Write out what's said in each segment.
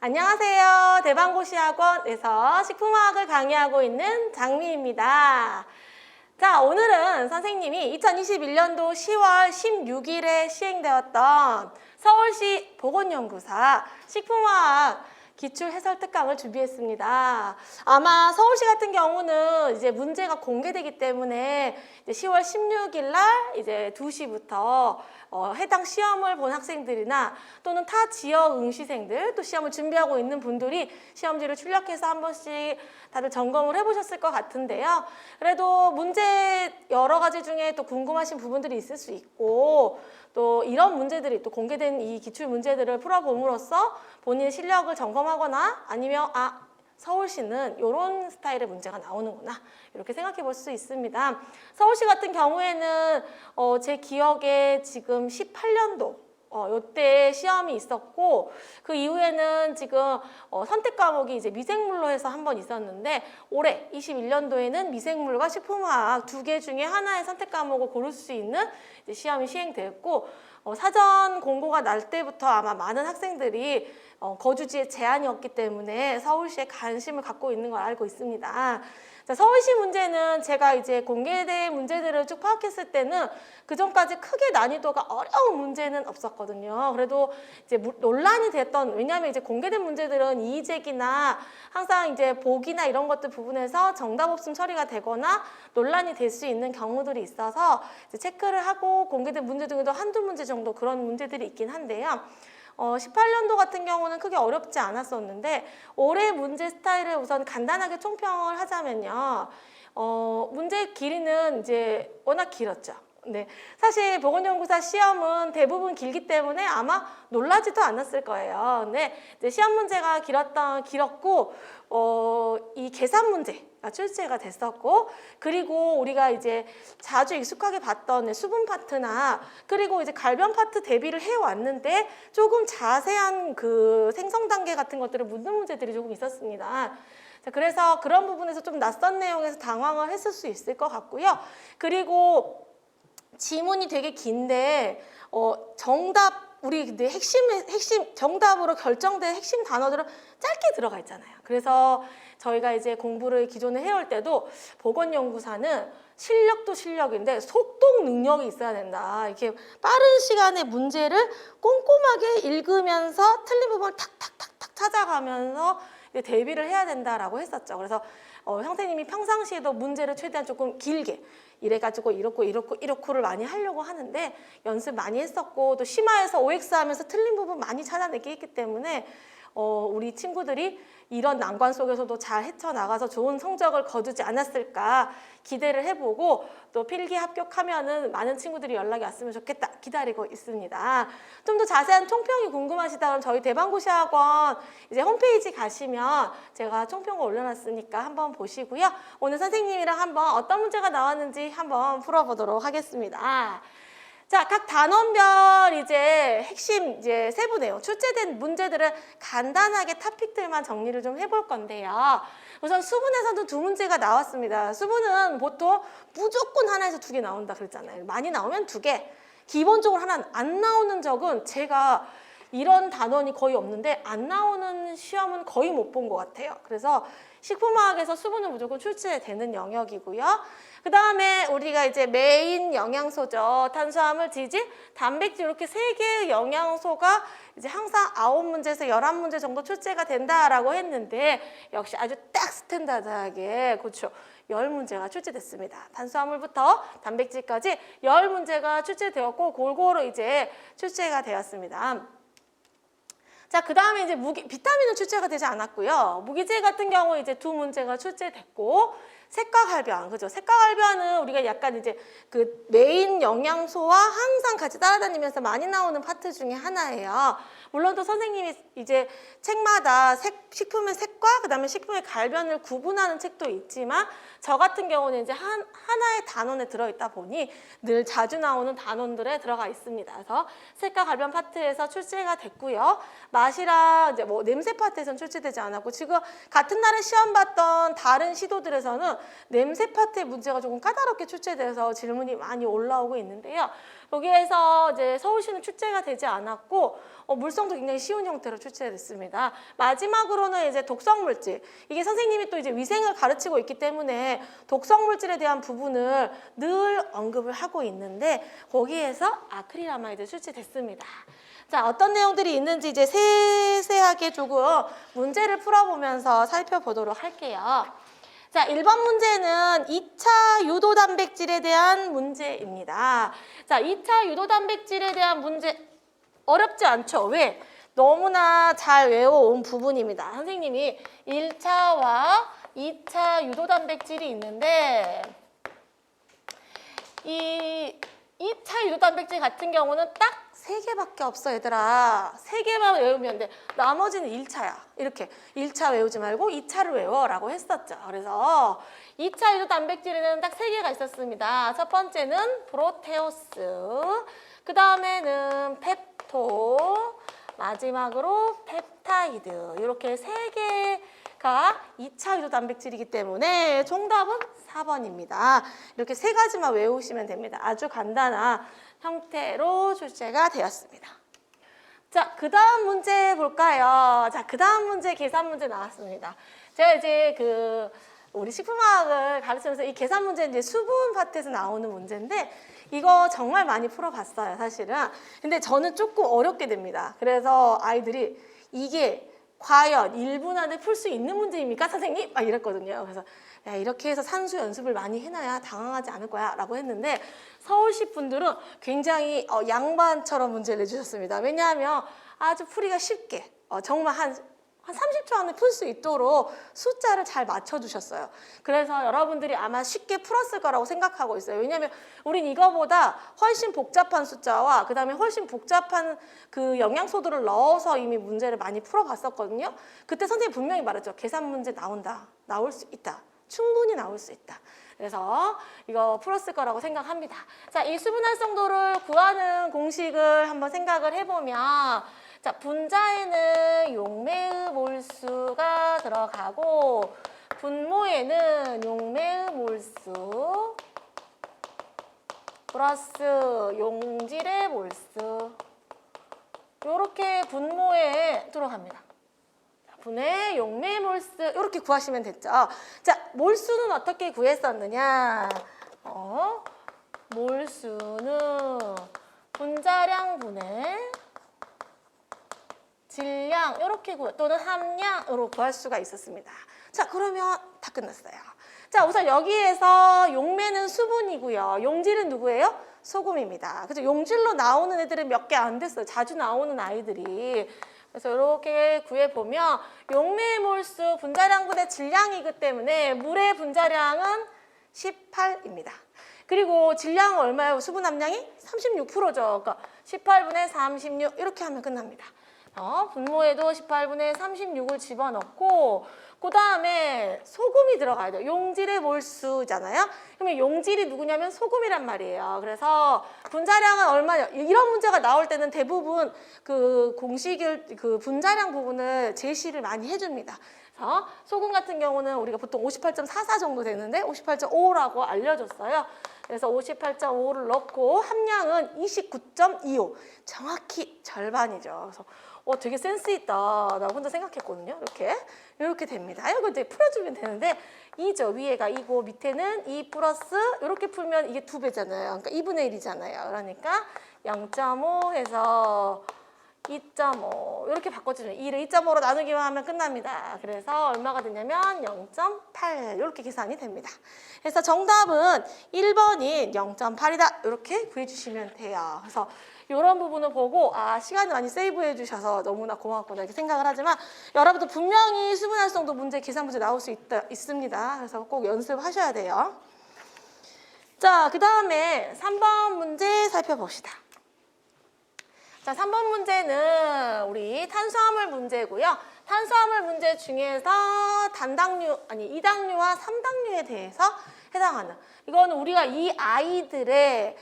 안녕하세요. 대방고시학원에서 식품화학을 강의하고 있는 장미입니다. 자, 오늘은 선생님이 2021년도 10월 16일에 시행되었던 서울시 보건연구사 식품화학 기출해설 특강을 준비했습니다. 아마 서울시 같은 경우는 이제 문제가 공개되기 때문에 이제 10월 16일 날 이제 2시부터 해당 시험을 본 학생들이나 또는 타 지역 응시생들 또 시험을 준비하고 있는 분들이 시험지를 출력해서 한 번씩 다들 점검을 해보셨을 것 같은데요. 그래도 문제 여러 가지 중에 또 궁금하신 부분들이 있을 수 있고 또 이런 문제들이 또 공개된 이 기출 문제들을 풀어봄으로써 본인의 실력을 점검하거나 아니면 서울시는 이런 스타일의 문제가 나오는구나 이렇게 생각해 볼 수 있습니다. 서울시 같은 경우에는 제 기억에 지금 18년도 요때 시험이 있었고 그 이후에는 지금 선택 과목이 이제 미생물로 해서 한 번 있었는데 올해 21년도에는 미생물과 식품화학 두 개 중에 하나의 선택 과목을 고를 수 있는 이제 시험이 시행되었고 사전 공고가 날 때부터 아마 많은 학생들이 거주지에 제한이 없기 때문에 서울시에 관심을 갖고 있는 걸 알고 있습니다. 자, 서울시 문제는 제가 이제 공개된 문제들을 쭉 파악했을 때는 그전까지 크게 난이도가 어려운 문제는 없었거든요. 그래도 이제 논란이 됐던, 왜냐하면 이제 공개된 문제들은 이의제기나 항상 이제 보기나 이런 것들 부분에서 정답 없음 처리가 되거나 논란이 될 수 있는 경우들이 있어서 이제 체크를 하고 공개된 문제 중에도 한두 문제 정도 그런 문제들이 있긴 한데요. 18년도 같은 경우는 크게 어렵지 않았었는데 올해 문제 스타일을 우선 간단하게 총평을 하자면요. 문제 길이는 이제 워낙 길었죠. 네, 사실 보건연구사 시험은 대부분 길기 때문에 아마 놀라지도 않았을 거예요. 근데 이제 시험 문제가 길었고 이 계산 문제가 출제가 됐었고 그리고 우리가 이제 자주 익숙하게 봤던 수분 파트나 그리고 이제 갈변 파트 대비를 해왔는데 조금 자세한 그 생성 단계 같은 것들을 묻는 문제들이 조금 있었습니다. 자, 그래서 그런 부분에서 좀 낯선 내용에서 당황을 했을 수 있을 것 같고요. 그리고 지문이 되게 긴데 정답 우리 근데 핵심 정답으로 결정된 핵심 단어들은 짧게 들어가 있잖아요. 그래서 저희가 이제 공부를 기존에 해올 때도 보건연구사는 실력도 실력인데 속독 능력이 있어야 된다. 이렇게 빠른 시간에 문제를 꼼꼼하게 읽으면서 틀린 부분을 탁탁탁탁 찾아가면서 대비를 해야 된다라고 했었죠. 그래서 선생님이 평상시에도 문제를 최대한 조금 길게 이래가지고 이렇고를 많이 하려고 하는데 연습 많이 했었고 또 심화해서 OX 하면서 틀린 부분 많이 찾아내기 했기 때문에 우리 친구들이 이런 난관 속에서도 잘 헤쳐나가서 좋은 성적을 거두지 않았을까 기대를 해보고 또 필기 합격하면은 많은 친구들이 연락이 왔으면 좋겠다 기다리고 있습니다. 좀 더 자세한 총평이 궁금하시다면 저희 대방고시학원 이제 홈페이지 가시면 제가 총평을 올려놨으니까 한번 보시고요. 오늘 선생님이랑 한번 어떤 문제가 나왔는지 한번 풀어보도록 하겠습니다. 자, 각 단원별 이제 핵심 이제 세부네요. 출제된 문제들을 간단하게 토픽들만 정리를 좀 해볼 건데요. 우선 수분에서도 두 문제가 나왔습니다. 수분은 보통 무조건 하나에서 두 개 나온다 그랬잖아요. 많이 나오면 두 개. 기본적으로 하나 안 나오는 적은 제가 이런 단원이 거의 없는데 안 나오는 시험은 거의 못 본 것 같아요. 그래서 식품화학에서 수분은 무조건 출제되는 영역이고요. 그 다음에 우리가 이제 메인 영양소죠. 탄수화물, 지질, 단백질 이렇게 세 개의 영양소가 이제 항상 9문제에서 11문제 정도 출제가 된다라고 했는데 역시 아주 딱 스탠다드하게 그렇죠. 10문제가 출제됐습니다. 탄수화물부터 단백질까지 10문제가 출제되었고 골고루 이제 출제가 되었습니다. 자, 그 다음에 이제 비타민은 출제가 되지 않았고요. 무기질 같은 경우 이제 두 문제가 출제됐고, 색과갈변, 그죠? 색과갈변은 우리가 약간 이제 그 메인 영양소와 항상 같이 따라다니면서 많이 나오는 파트 중에 하나예요. 물론 또 선생님이 이제 책마다 식품의 색과 그 다음에 식품의 갈변을 구분하는 책도 있지만 저 같은 경우는 이제 하나의 단원에 들어있다 보니 늘 자주 나오는 단원들에 들어가 있습니다. 그래서 색과 갈변 파트에서 출제가 됐고요. 맛이랑 이제 뭐 냄새 파트에서는 출제되지 않았고 지금 같은 날에 시험 봤던 다른 시도들에서는 냄새 파트의 문제가 조금 까다롭게 출제돼서 질문이 많이 올라오고 있는데요. 여기에서 이제 서울시는 출제가 되지 않았고 물성도 굉장히 쉬운 형태로 출제됐습니다. 마지막으로는 이제 독성 물질. 이게 선생님이 또 이제 위생을 가르치고 있기 때문에 독성 물질에 대한 부분을 늘 언급을 하고 있는데 거기에서 아크릴아마이드 출제됐습니다. 자, 어떤 내용들이 있는지 이제 세세하게 조금 문제를 풀어보면서 살펴보도록 할게요. 자, 1번 문제는 2차 유도 단백질에 대한 문제입니다. 자, 2차 유도 단백질에 대한 문제 어렵지 않죠? 왜? 너무나 잘 외워온 부분입니다. 선생님이 1차와 2차 유도 단백질이 있는데 이 2차 유도 단백질 같은 경우는 딱 3개밖에 없어, 얘들아. 3개만 외우면 돼. 나머지는 1차야. 이렇게 1차 외우지 말고 2차를 외워라고 했었죠. 그래서 2차 유도 단백질에는 딱 3개가 있었습니다. 첫 번째는 프로테오스, 그 다음에는 펩토, 마지막으로 펩타이드. 이렇게 3개가 2차 유도 단백질이기 때문에 정답은 4번입니다. 이렇게 3가지만 외우시면 됩니다. 아주 간단한 형태로 출제가 되었습니다. 자, 그 다음 문제 볼까요? 자, 그 다음 문제 계산 문제 나왔습니다. 제가 이제 우리 식품화학을 가르치면서 이 계산 문제는 이제 수분 파트에서 나오는 문제인데 이거 정말 많이 풀어봤어요, 사실은. 근데 저는 조금 어렵게 됩니다. 그래서 아이들이 이게 과연 1분 안에 풀 수 있는 문제입니까, 선생님? 막 이랬거든요. 그래서 야, 이렇게 해서 산수 연습을 많이 해놔야 당황하지 않을 거야 라고 했는데 서울시 분들은 굉장히 양반처럼 문제를 내주셨습니다. 왜냐하면 아주 풀이가 쉽게 정말 한 30초 안에 풀 수 있도록 숫자를 잘 맞춰주셨어요. 그래서 여러분들이 아마 쉽게 풀었을 거라고 생각하고 있어요. 왜냐하면 우린 이거보다 훨씬 복잡한 숫자와 그 다음에 훨씬 복잡한 그 영양소들을 넣어서 이미 문제를 많이 풀어봤었거든요. 그때 선생님이 분명히 말했죠. 계산 문제 나온다. 나올 수 있다. 충분히 나올 수 있다. 그래서 이거 풀었을 거라고 생각합니다. 자, 이 수분 활성도를 구하는 공식을 한번 생각을 해보면 자, 분자에는 용매의 몰수가 들어가고 분모에는 용매의 몰수 플러스 용질의 몰수 이렇게 분모에 들어갑니다. 분의 용매 몰수 이렇게 구하시면 됐죠. 자, 몰수는 어떻게 구했었느냐? 몰수는 분자량 분의 질량 이렇게 또는 함량으로 구할 수가 있었습니다. 자, 그러면 다 끝났어요. 자, 우선 여기에서 용매는 수분이고요. 용질은 누구예요? 소금입니다. 그래서 용질로 나오는 애들은 몇 개 안 됐어요. 자주 나오는 아이들이. 그래서 이렇게 구해보면 용매의 몰수 분자량분의 질량이기 때문에 물의 분자량은 18입니다. 그리고 질량은 얼마예요? 수분 함량이 36%죠. 그러니까 18분의 36 이렇게 하면 끝납니다. 분모에도 18분의 36을 집어넣고 그 다음에 소금이 들어가야 돼요. 용질의 몰수잖아요. 그러면 용질이 누구냐면 소금이란 말이에요. 그래서 분자량은 얼마냐? 이런 문제가 나올 때는 대부분 그 공식을 그 분자량 부분을 제시를 많이 해줍니다. 그래서 소금 같은 경우는 우리가 보통 58.44 정도 되는데 58.5라고 알려줬어요. 그래서 58.5를 넣고 함량은 29.25 정확히 절반이죠. 그래서 되게 센스 있다. 나 혼자 생각했거든요. 이렇게 됩니다. 이거 이제 풀어주면 되는데 2죠. 위에가 2고 밑에는 2 플러스 이렇게 풀면 이게 2배잖아요. 그러니까 2분의 1이잖아요. 그러니까 0.5 해서 2.5 이렇게 바꿔주면 2를 2.5로 나누기만 하면 끝납니다. 그래서 얼마가 되냐면 0.8 이렇게 계산이 됩니다. 그래서 정답은 1번인 0.8이다. 이렇게 구해주시면 돼요. 그래서 이런 부분을 보고 시간을 많이 세이브해 주셔서 너무나 고맙구나 이렇게 생각을 하지만 여러분도 분명히 수분 활성도 문제, 계산 문제 나올 수 있습니다. 그래서 꼭 연습하셔야 돼요. 자, 그 다음에 3번 문제 살펴봅시다. 자, 3번 문제는 우리 탄수화물 문제고요. 탄수화물 문제 중에서 이당류와 3당류에 대해서 해당하는 이거는 우리가 이 아이들의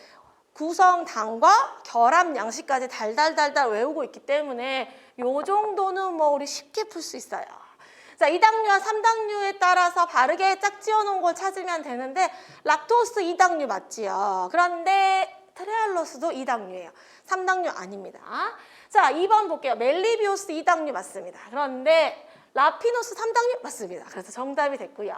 구성당과 결합 양식까지 달달달달 외우고 있기 때문에 요 정도는 뭐 우리 쉽게 풀 수 있어요. 자, 2당류와 3당류에 따라서 바르게 짝지어 놓은 걸 찾으면 되는데 락토스 2당류 맞지요? 그런데 트레알로스도 2당류예요. 3당류 아닙니다. 자, 2번 볼게요. 멜리비오스 2당류 맞습니다. 그런데 라피노스 3당류 맞습니다. 그래서 정답이 됐고요.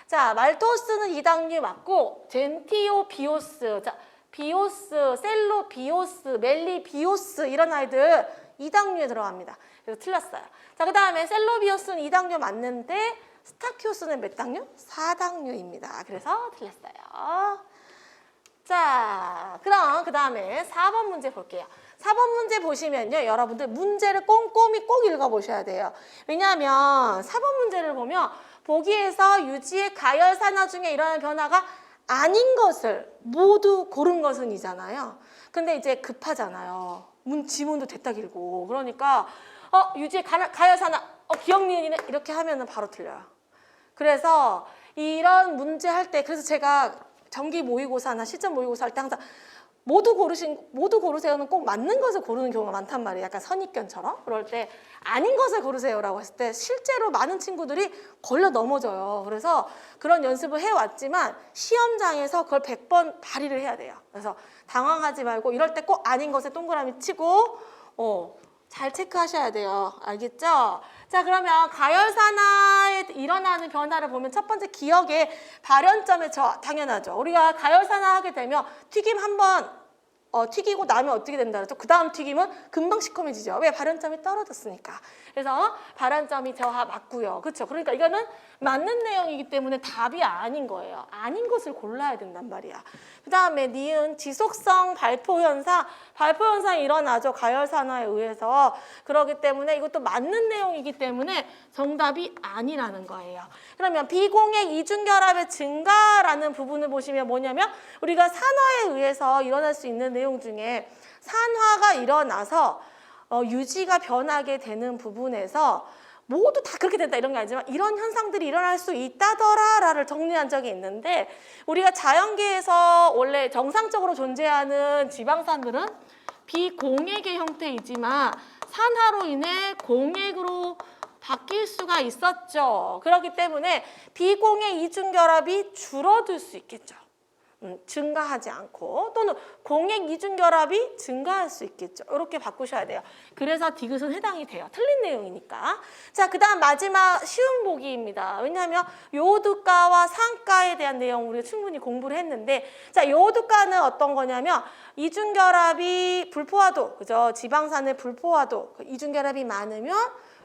자, 말토스는 2당류 맞고 젠티오비오스, 자, 비오스, 셀로비오스, 멜리비오스 이런 아이들 2당류에 들어갑니다. 그래서 틀렸어요. 자, 그 다음에 셀로비오스는 2당류 맞는데 스타키오스는 몇 당류? 4당류입니다. 그래서 틀렸어요. 자, 그럼 그 다음에 4번 문제 볼게요. 4번 문제 보시면요. 여러분들 문제를 꼼꼼히 꼭 읽어보셔야 돼요. 왜냐하면 4번 문제를 보면 보기에서 유지의 가열산화 중에 일어나는 변화가 아닌 것을 모두 고른 것은 이잖아요. 근데 이제 급하잖아요. 지문도 됐다 길고. 그러니까 유지의 가열산화, 기억 니은이네 이렇게 하면은 바로 틀려요. 그래서 이런 문제 할 때 그래서 제가 정기 모의고사나 시점 모의고사 할 때 항상 모두 고르세요는 꼭 맞는 것을 고르는 경우가 많단 말이에요. 약간 선입견처럼. 그럴 때 아닌 것을 고르세요라고 했을 때 실제로 많은 친구들이 걸려 넘어져요. 그래서 그런 연습을 해왔지만 시험장에서 그걸 100번 발휘를 해야 돼요. 그래서 당황하지 말고 이럴 때 꼭 아닌 것에 동그라미 치고 잘 체크하셔야 돼요. 알겠죠? 자, 그러면 가열산화에 일어나는 변화를 보면 첫 번째 기억의 발현점에 당연하죠. 우리가 가열산화 하게 되면 튀김 한번 튀기고 나면 어떻게 된다 그랬죠? 그 다음 튀김은 금방 시커매지죠. 왜? 발현점이 떨어졌으니까. 그래서 발현점이 저하 맞고요. 그렇죠? 그러니까 이거는 맞는 내용이기 때문에 답이 아닌 거예요. 아닌 것을 골라야 된단 말이야. 그 다음에 니은 지속성 발포 현상이 일어나죠. 가열산화에 의해서. 그렇기 때문에 이것도 맞는 내용이기 때문에 정답이 아니라는 거예요. 그러면 비공액 이중결합의 증가라는 부분을 보시면 뭐냐면 우리가 산화에 의해서 일어날 수 있는 내용 중에 산화가 일어나서 유지가 변하게 되는 부분에서 모두 다 그렇게 된다 이런 게 아니지만 이런 현상들이 일어날 수 있다더라를 정리한 적이 있는데 우리가 자연계에서 원래 정상적으로 존재하는 지방산들은 비공액의 형태이지만 산화로 인해 공액으로 바뀔 수가 있었죠. 그렇기 때문에 비공액 이중결합이 줄어들 수 있겠죠. 증가하지 않고 또는 공액 이중결합이 증가할 수 있겠죠. 이렇게 바꾸셔야 돼요. 그래서 디귿은 해당이 돼요. 틀린 내용이니까. 자, 그 다음 마지막 쉬운 보기입니다. 왜냐하면 요오드가와 상가에 대한 내용 우리가 충분히 공부를 했는데 자, 요오드가는 어떤 거냐면 이중결합이 불포화도, 그죠? 지방산의 불포화도, 이중결합이 많으면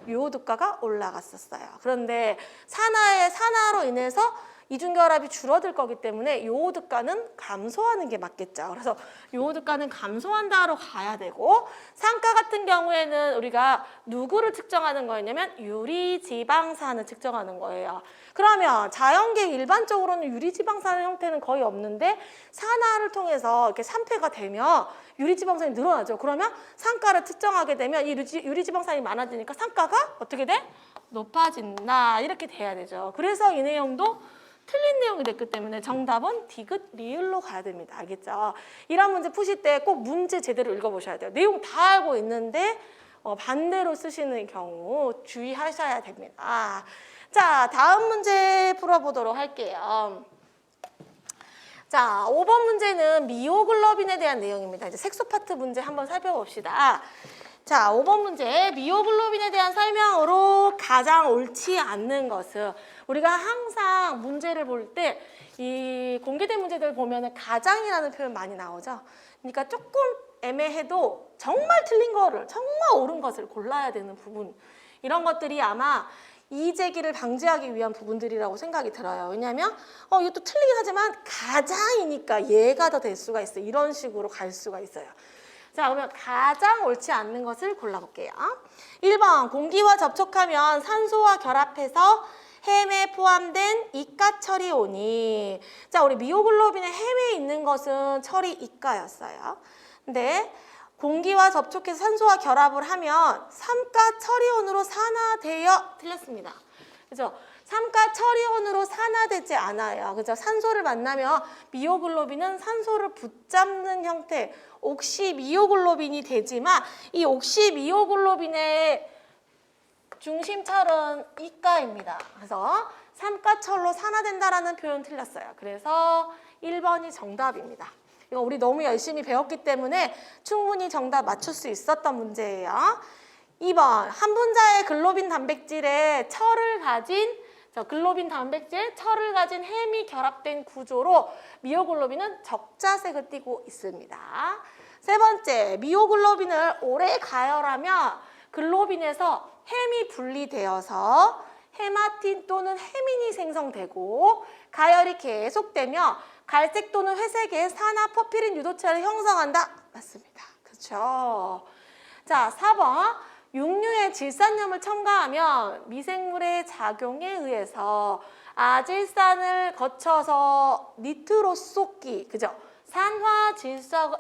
요오드가가 올라갔었어요. 그런데 산화로 인해서 이중결합이 줄어들 거기 때문에 요오드가는 감소하는 게 맞겠죠. 그래서 요오드가는 감소한다로 가야 되고 상가 같은 경우에는 우리가 누구를 측정하는 거였냐면 유리지방산을 측정하는 거예요. 그러면 자연계 일반적으로는 유리지방산의 형태는 거의 없는데 산화를 통해서 이렇게 산패가 되면 유리지방산이 늘어나죠. 그러면 상가를 측정하게 되면 이 유리지방산이 많아지니까 상가가 어떻게 돼? 높아진다. 이렇게 돼야 되죠. 그래서 이 내용도 틀린 내용이 됐기 때문에 정답은 디귿 리을로 가야 됩니다. 알겠죠? 이런 문제 푸실 때 꼭 문제 제대로 읽어보셔야 돼요. 내용 다 알고 있는데 반대로 쓰시는 경우 주의하셔야 됩니다. 자, 다음 문제 풀어보도록 할게요. 자, 5번 문제는 미오글로빈에 대한 내용입니다. 이제 색소 파트 문제 한번 살펴봅시다. 자, 5번 문제 미오글로빈에 대한 설명으로 가장 옳지 않는 것은 우리가 항상 문제를 볼 때 이 공개된 문제들 보면은 가장이라는 표현 많이 나오죠. 그러니까 조금 애매해도 정말 틀린 거를 정말 옳은 것을 골라야 되는 부분 이런 것들이 아마 이의제기를 방지하기 위한 부분들이라고 생각이 들어요. 왜냐하면 이것도 틀리긴 하지만 가장이니까 얘가 더 될 수가 있어요. 이런 식으로 갈 수가 있어요. 자, 그러면 가장 옳지 않는 것을 골라볼게요. 1번, 공기와 접촉하면 산소와 결합해서 햄에 포함된 이가처리온이 자, 우리 미오글로빈의 햄에 있는 것은 처리 이가였어요. 근데 공기와 접촉해서 산소와 결합을 하면 삼가처리온으로 산화되어 틀렸습니다. 그죠? 삼가처리온으로 산화되지 않아요. 그죠? 산소를 만나면 미오글로빈은 산소를 붙잡는 형태 옥시미오글로빈이 되지만 이 옥시미오글로빈의 중심철은 이가입니다. 그래서 삼가철로 산화된다라는 표현 틀렸어요. 그래서 1번이 정답입니다. 이거 우리 너무 열심히 배웠기 때문에 충분히 정답 맞출 수 있었던 문제예요. 2번, 한 분자의 글로빈 단백질에 철을 가진 글로빈 단백질, 철을 가진 햄이 결합된 구조로 미오글로빈은 적자색을 띠고 있습니다. 세 번째, 미오글로빈을 오래 가열하면 글로빈에서 햄이 분리되어서 헤마틴 또는 헤민이 생성되고 가열이 계속되며 갈색 또는 회색의 산화 포피린 유도체를 형성한다. 맞습니다. 그렇죠. 자, 4번. 육류에 질산염을 첨가하면 미생물의 작용에 의해서 아질산을 거쳐서 니트로소끼, 그죠? 산화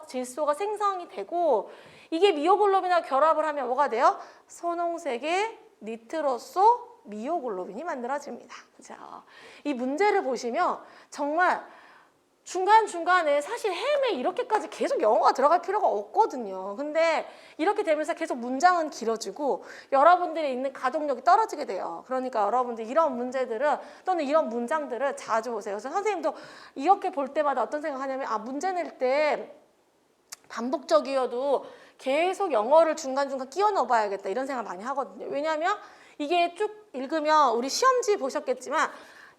질소가 생성이 되고 이게 미오글로빈과 결합을 하면 뭐가 돼요? 선홍색의 니트로소 미오글로빈이 만들어집니다. 그죠? 이 문제를 보시면 정말 중간중간에 사실 햄에 이렇게까지 계속 영어가 들어갈 필요가 없거든요. 근데 이렇게 되면서 계속 문장은 길어지고 여러분들이 있는 가동력이 떨어지게 돼요. 그러니까 여러분들 이런 문제들은 또는 이런 문장들을 자주 보세요. 그래서 선생님도 이렇게 볼 때마다 어떤 생각하냐면 문제 낼 때 반복적이어도 계속 영어를 중간중간 끼워 넣어봐야겠다 이런 생각 많이 하거든요. 왜냐하면 이게 쭉 읽으면 우리 시험지 보셨겠지만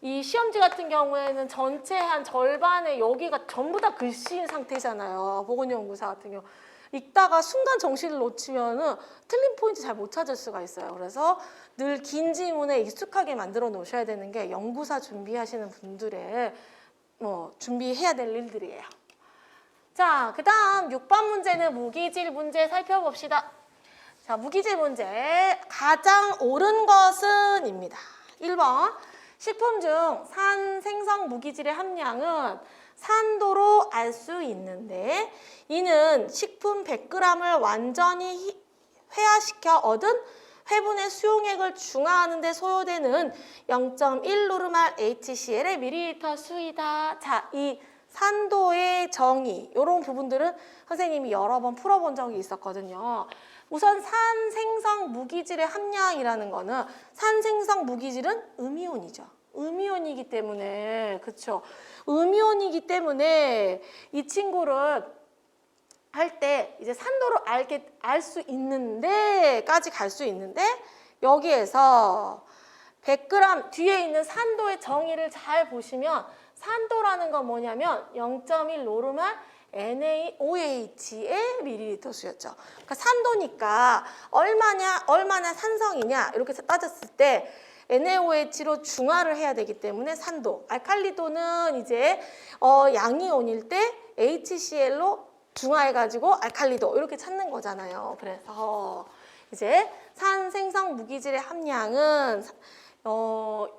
이 시험지 같은 경우에는 전체 한 절반의 여기가 전부 다 글씨인 상태잖아요. 보건연구사 같은 경우. 읽다가 순간 정신을 놓치면은 틀린 포인트 잘 못 찾을 수가 있어요. 그래서 늘 긴 지문에 익숙하게 만들어 놓으셔야 되는 게 연구사 준비하시는 분들의 준비해야 될 일들이에요. 자, 그 다음 6번 문제는 무기질 문제 살펴봅시다. 자, 무기질 문제. 가장 옳은 것은 입니다. 1번. 식품 중 산 생성 무기질의 함량은 산도로 알 수 있는데 이는 식품 100g을 완전히 회화시켜 얻은 회분의 수용액을 중화하는 데 소요되는 0.1노르말 HCl의 밀리리터 수이다. 자, 이 산도의 정의 이런 부분들은 선생님이 여러 번 풀어본 적이 있었거든요. 우선 산 생성 무기질의 함량이라는 거는 산 생성 무기질은 음이온이죠. 음이온이기 때문에 그렇죠. 음이온이기 때문에 이 친구를 할 때 이제 산도를 알 수 있는데까지 갈 수 있는데 여기에서 100g 뒤에 있는 산도의 정의를 잘 보시면 산도라는 건 뭐냐면 0.1 노르말 NaOH의 밀리리터 수였죠. 그러니까 산도니까 얼마나 산성이냐 이렇게 따졌을 때 NaOH로 중화를 해야 되기 때문에 산도. 알칼리도는 이제 양이온일 때 HCl로 중화해가지고 알칼리도 이렇게 찾는 거잖아요. 그래서 이제 산 생성 무기질의 함량은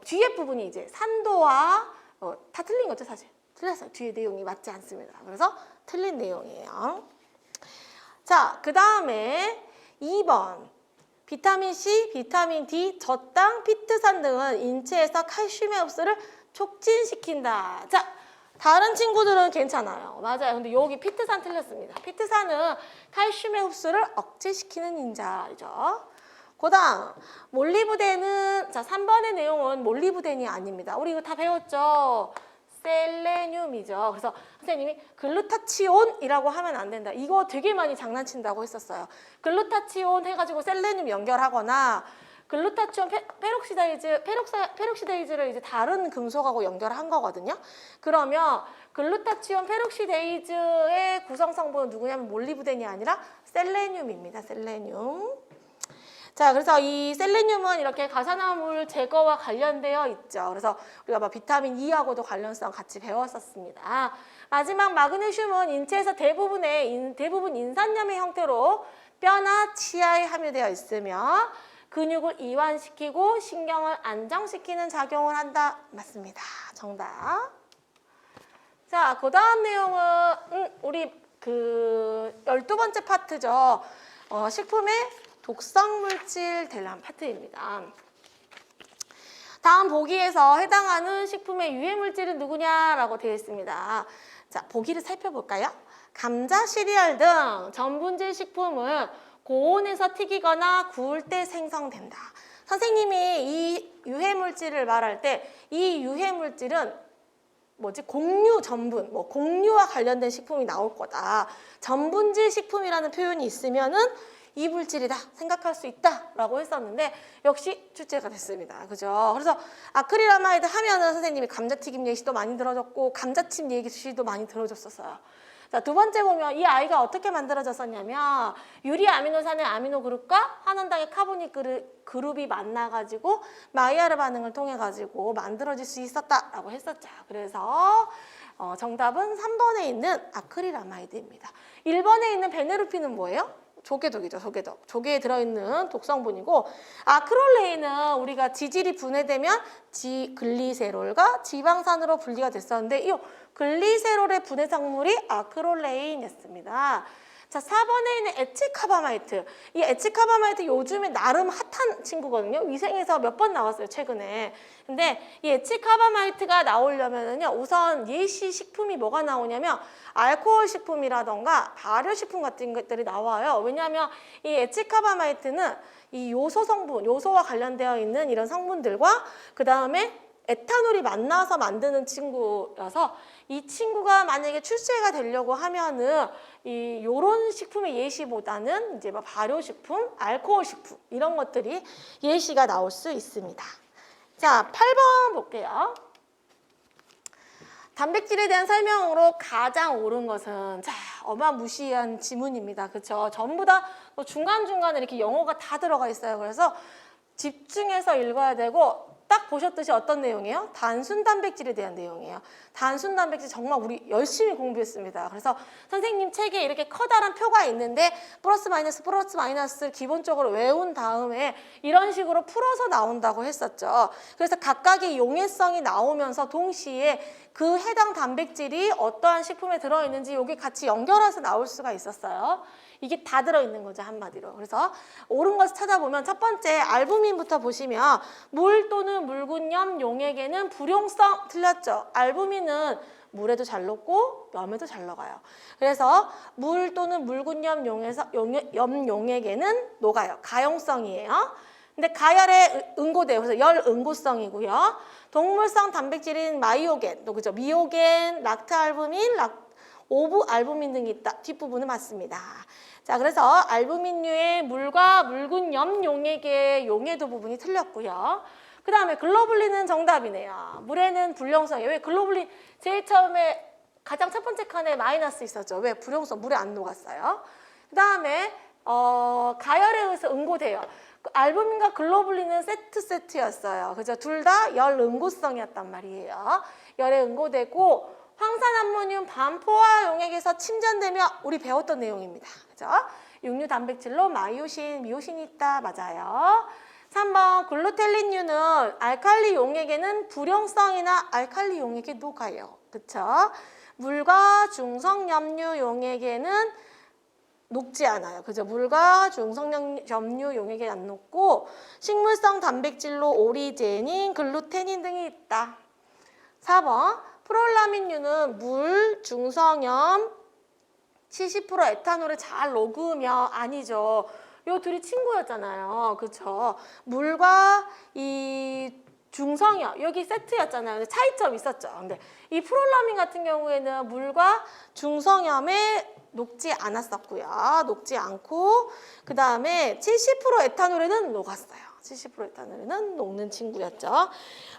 뒤에 부분이 이제 산도와 다 틀린 거죠 사실. 틀렸어요. 뒤에 내용이 맞지 않습니다. 그래서 틀린 내용이에요. 자, 그 다음에 2번. 비타민 C, 비타민 D, 젖당, 피트산 등은 인체에서 칼슘의 흡수를 촉진시킨다. 자, 다른 친구들은 괜찮아요. 맞아요. 근데 여기 피트산 틀렸습니다. 피트산은 칼슘의 흡수를 억제시키는 인자이죠. 그 다음 몰리브덴은 자 3번의 내용은 몰리브덴이 아닙니다. 우리 이거 다 배웠죠. 셀레늄이죠. 그래서 선생님이 글루타치온이라고 하면 안 된다. 이거 되게 많이 장난친다고 했었어요. 글루타치온 해가지고 셀레늄 연결하거나 글루타치온 페록시데이즈를 이제 다른 금속하고 연결한 거거든요. 그러면 글루타치온 페록시데이즈의 구성 성분은 누구냐면 몰리브덴이 아니라 셀레늄입니다. 셀레늄. 자, 그래서 이 셀레늄은 이렇게 가산화물 제거와 관련되어 있죠. 그래서 우리가 비타민 E하고도 관련성 같이 배웠었습니다. 마지막 마그네슘은 인체에서 대부분 인산염의 형태로 뼈나 치아에 함유되어 있으며 근육을 이완시키고 신경을 안정시키는 작용을 한다. 맞습니다. 정답. 자, 그 다음 내용은 우리 12번째 파트죠. 식품의 독성물질 대란 파트입니다. 다음 보기에서 해당하는 식품의 유해물질은 누구냐라고 되어 있습니다. 자, 보기를 살펴볼까요? 감자, 시리얼 등 전분질 식품은 고온에서 튀기거나 구울 때 생성된다. 선생님이 이 유해물질을 말할 때 이 유해물질은 공유 전분, 공유와 관련된 식품이 나올 거다. 전분질 식품이라는 표현이 있으면은 이 물질이다 생각할 수 있다라고 했었는데 역시 출제가 됐습니다. 그죠? 그래서 아크릴아마이드 하면은 선생님이 감자튀김 예시도 많이 들어줬고 감자칩 예시도 많이 들어줬었어요. 자, 두 번째 보면 이 아이가 어떻게 만들어졌었냐면 유리아미노산의 아미노 그룹과 환원당의 카보닉 그룹이 만나가지고 마이야르 반응을 통해가지고 만들어질 수 있었다라고 했었죠. 그래서 정답은 3번에 있는 아크릴아마이드입니다. 1번에 있는 베네루핀은 뭐예요? 조개독이죠, 조개독. 조개에 들어있는 독성분이고 아크롤레인은 우리가 지질이 분해되면 글리세롤과 지방산으로 분리가 됐었는데 이 글리세롤의 분해 작물이 아크롤레인이었습니다. 자, 4번에 있는 에치카바마이트. 이 에치카바마이트 요즘에 나름 핫한 친구거든요. 위생에서 몇 번 나왔어요, 최근에. 근데 이 에치카바마이트가 나오려면은요, 우선 예시 식품이 뭐가 나오냐면 알코올 식품이라던가 발효식품 같은 것들이 나와요. 왜냐하면 이 에치카바마이트는 이 요소 성분, 요소와 관련되어 있는 이런 성분들과 그 다음에 에탄올이 만나서 만드는 친구여서 이 친구가 만약에 출시가 되려고 하면은 요런 식품의 예시보다는 이제 발효식품, 알코올식품 이런 것들이 예시가 나올 수 있습니다. 자, 8번 볼게요. 단백질에 대한 설명으로 가장 옳은 것은 어마무시한 지문입니다. 그렇죠? 전부 다 중간중간에 이렇게 영어가 다 들어가 있어요. 그래서 집중해서 읽어야 되고 딱 보셨듯이 어떤 내용이에요? 단순 단백질에 대한 내용이에요. 단순 단백질 정말 우리 열심히 공부했습니다. 그래서 선생님 책에 이렇게 커다란 표가 있는데 플러스 마이너스 기본적으로 외운 다음에 이런 식으로 풀어서 나온다고 했었죠. 그래서 각각의 용해성이 나오면서 동시에 그 해당 단백질이 어떠한 식품에 들어있는지 여기 같이 연결해서 나올 수가 있었어요. 이게 다 들어있는 거죠, 한마디로. 그래서 옳은 것을 찾아보면 첫 번째 알부민부터 보시면 물 또는 물군염 용액에는 불용성 틀렸죠. 알부민은 물에도 잘 녹고 염에도 잘 녹아요. 그래서 물 또는 물군염 용액에는 녹아요. 가용성이에요. 근데 가열에 응고돼요. 그래서 열 응고성이고요. 동물성 단백질인 마이오겐, 또 그죠? 미오겐, 락트알부민, 오브 알부민 등이 있다. 뒷부분은 맞습니다. 자, 그래서 알부민류의 물과 물군염 용액의 용해도 부분이 틀렸고요. 그 다음에 글로불린은 정답이네요. 물에는 불용성이에요. 왜 글로불린 제일 처음에 가장 첫 번째 칸에 마이너스 있었죠. 왜 불용성 물에 안 녹았어요. 그 다음에 가열에 의해서 응고돼요. 알부민과 글로불린은 세트였어요. 그죠? 둘 다 열 응고성이었단 말이에요. 열에 응고되고 황산암모늄 반포화 용액에서 침전되며 우리 배웠던 내용입니다. 그죠? 육류 단백질로 마이오신, 미오신이 있다. 맞아요. 3번 글루텔린류는 알칼리 용액에는 불용성이나 알칼리 용액에 녹아요. 그쵸? 물과 중성염류 용액에는 녹지 않아요. 그죠? 물과 중성염류 용액에 안 녹고 식물성 단백질로 오리제닌, 글루테닌 등이 있다. 4번 프롤라민류는 물, 중성염, 70% 에탄올에 잘 녹으며 아니죠. 요 둘이 친구였잖아요. 그렇죠? 물과 이 중성염 여기 세트였잖아요. 근데 차이점이 있었죠. 근데 이 프롤라민 같은 경우에는 물과 중성염에 녹지 않았었고요. 녹지 않고 그 다음에 70% 에탄올에는 녹았어요. 70% 에탄올에는 녹는 친구였죠.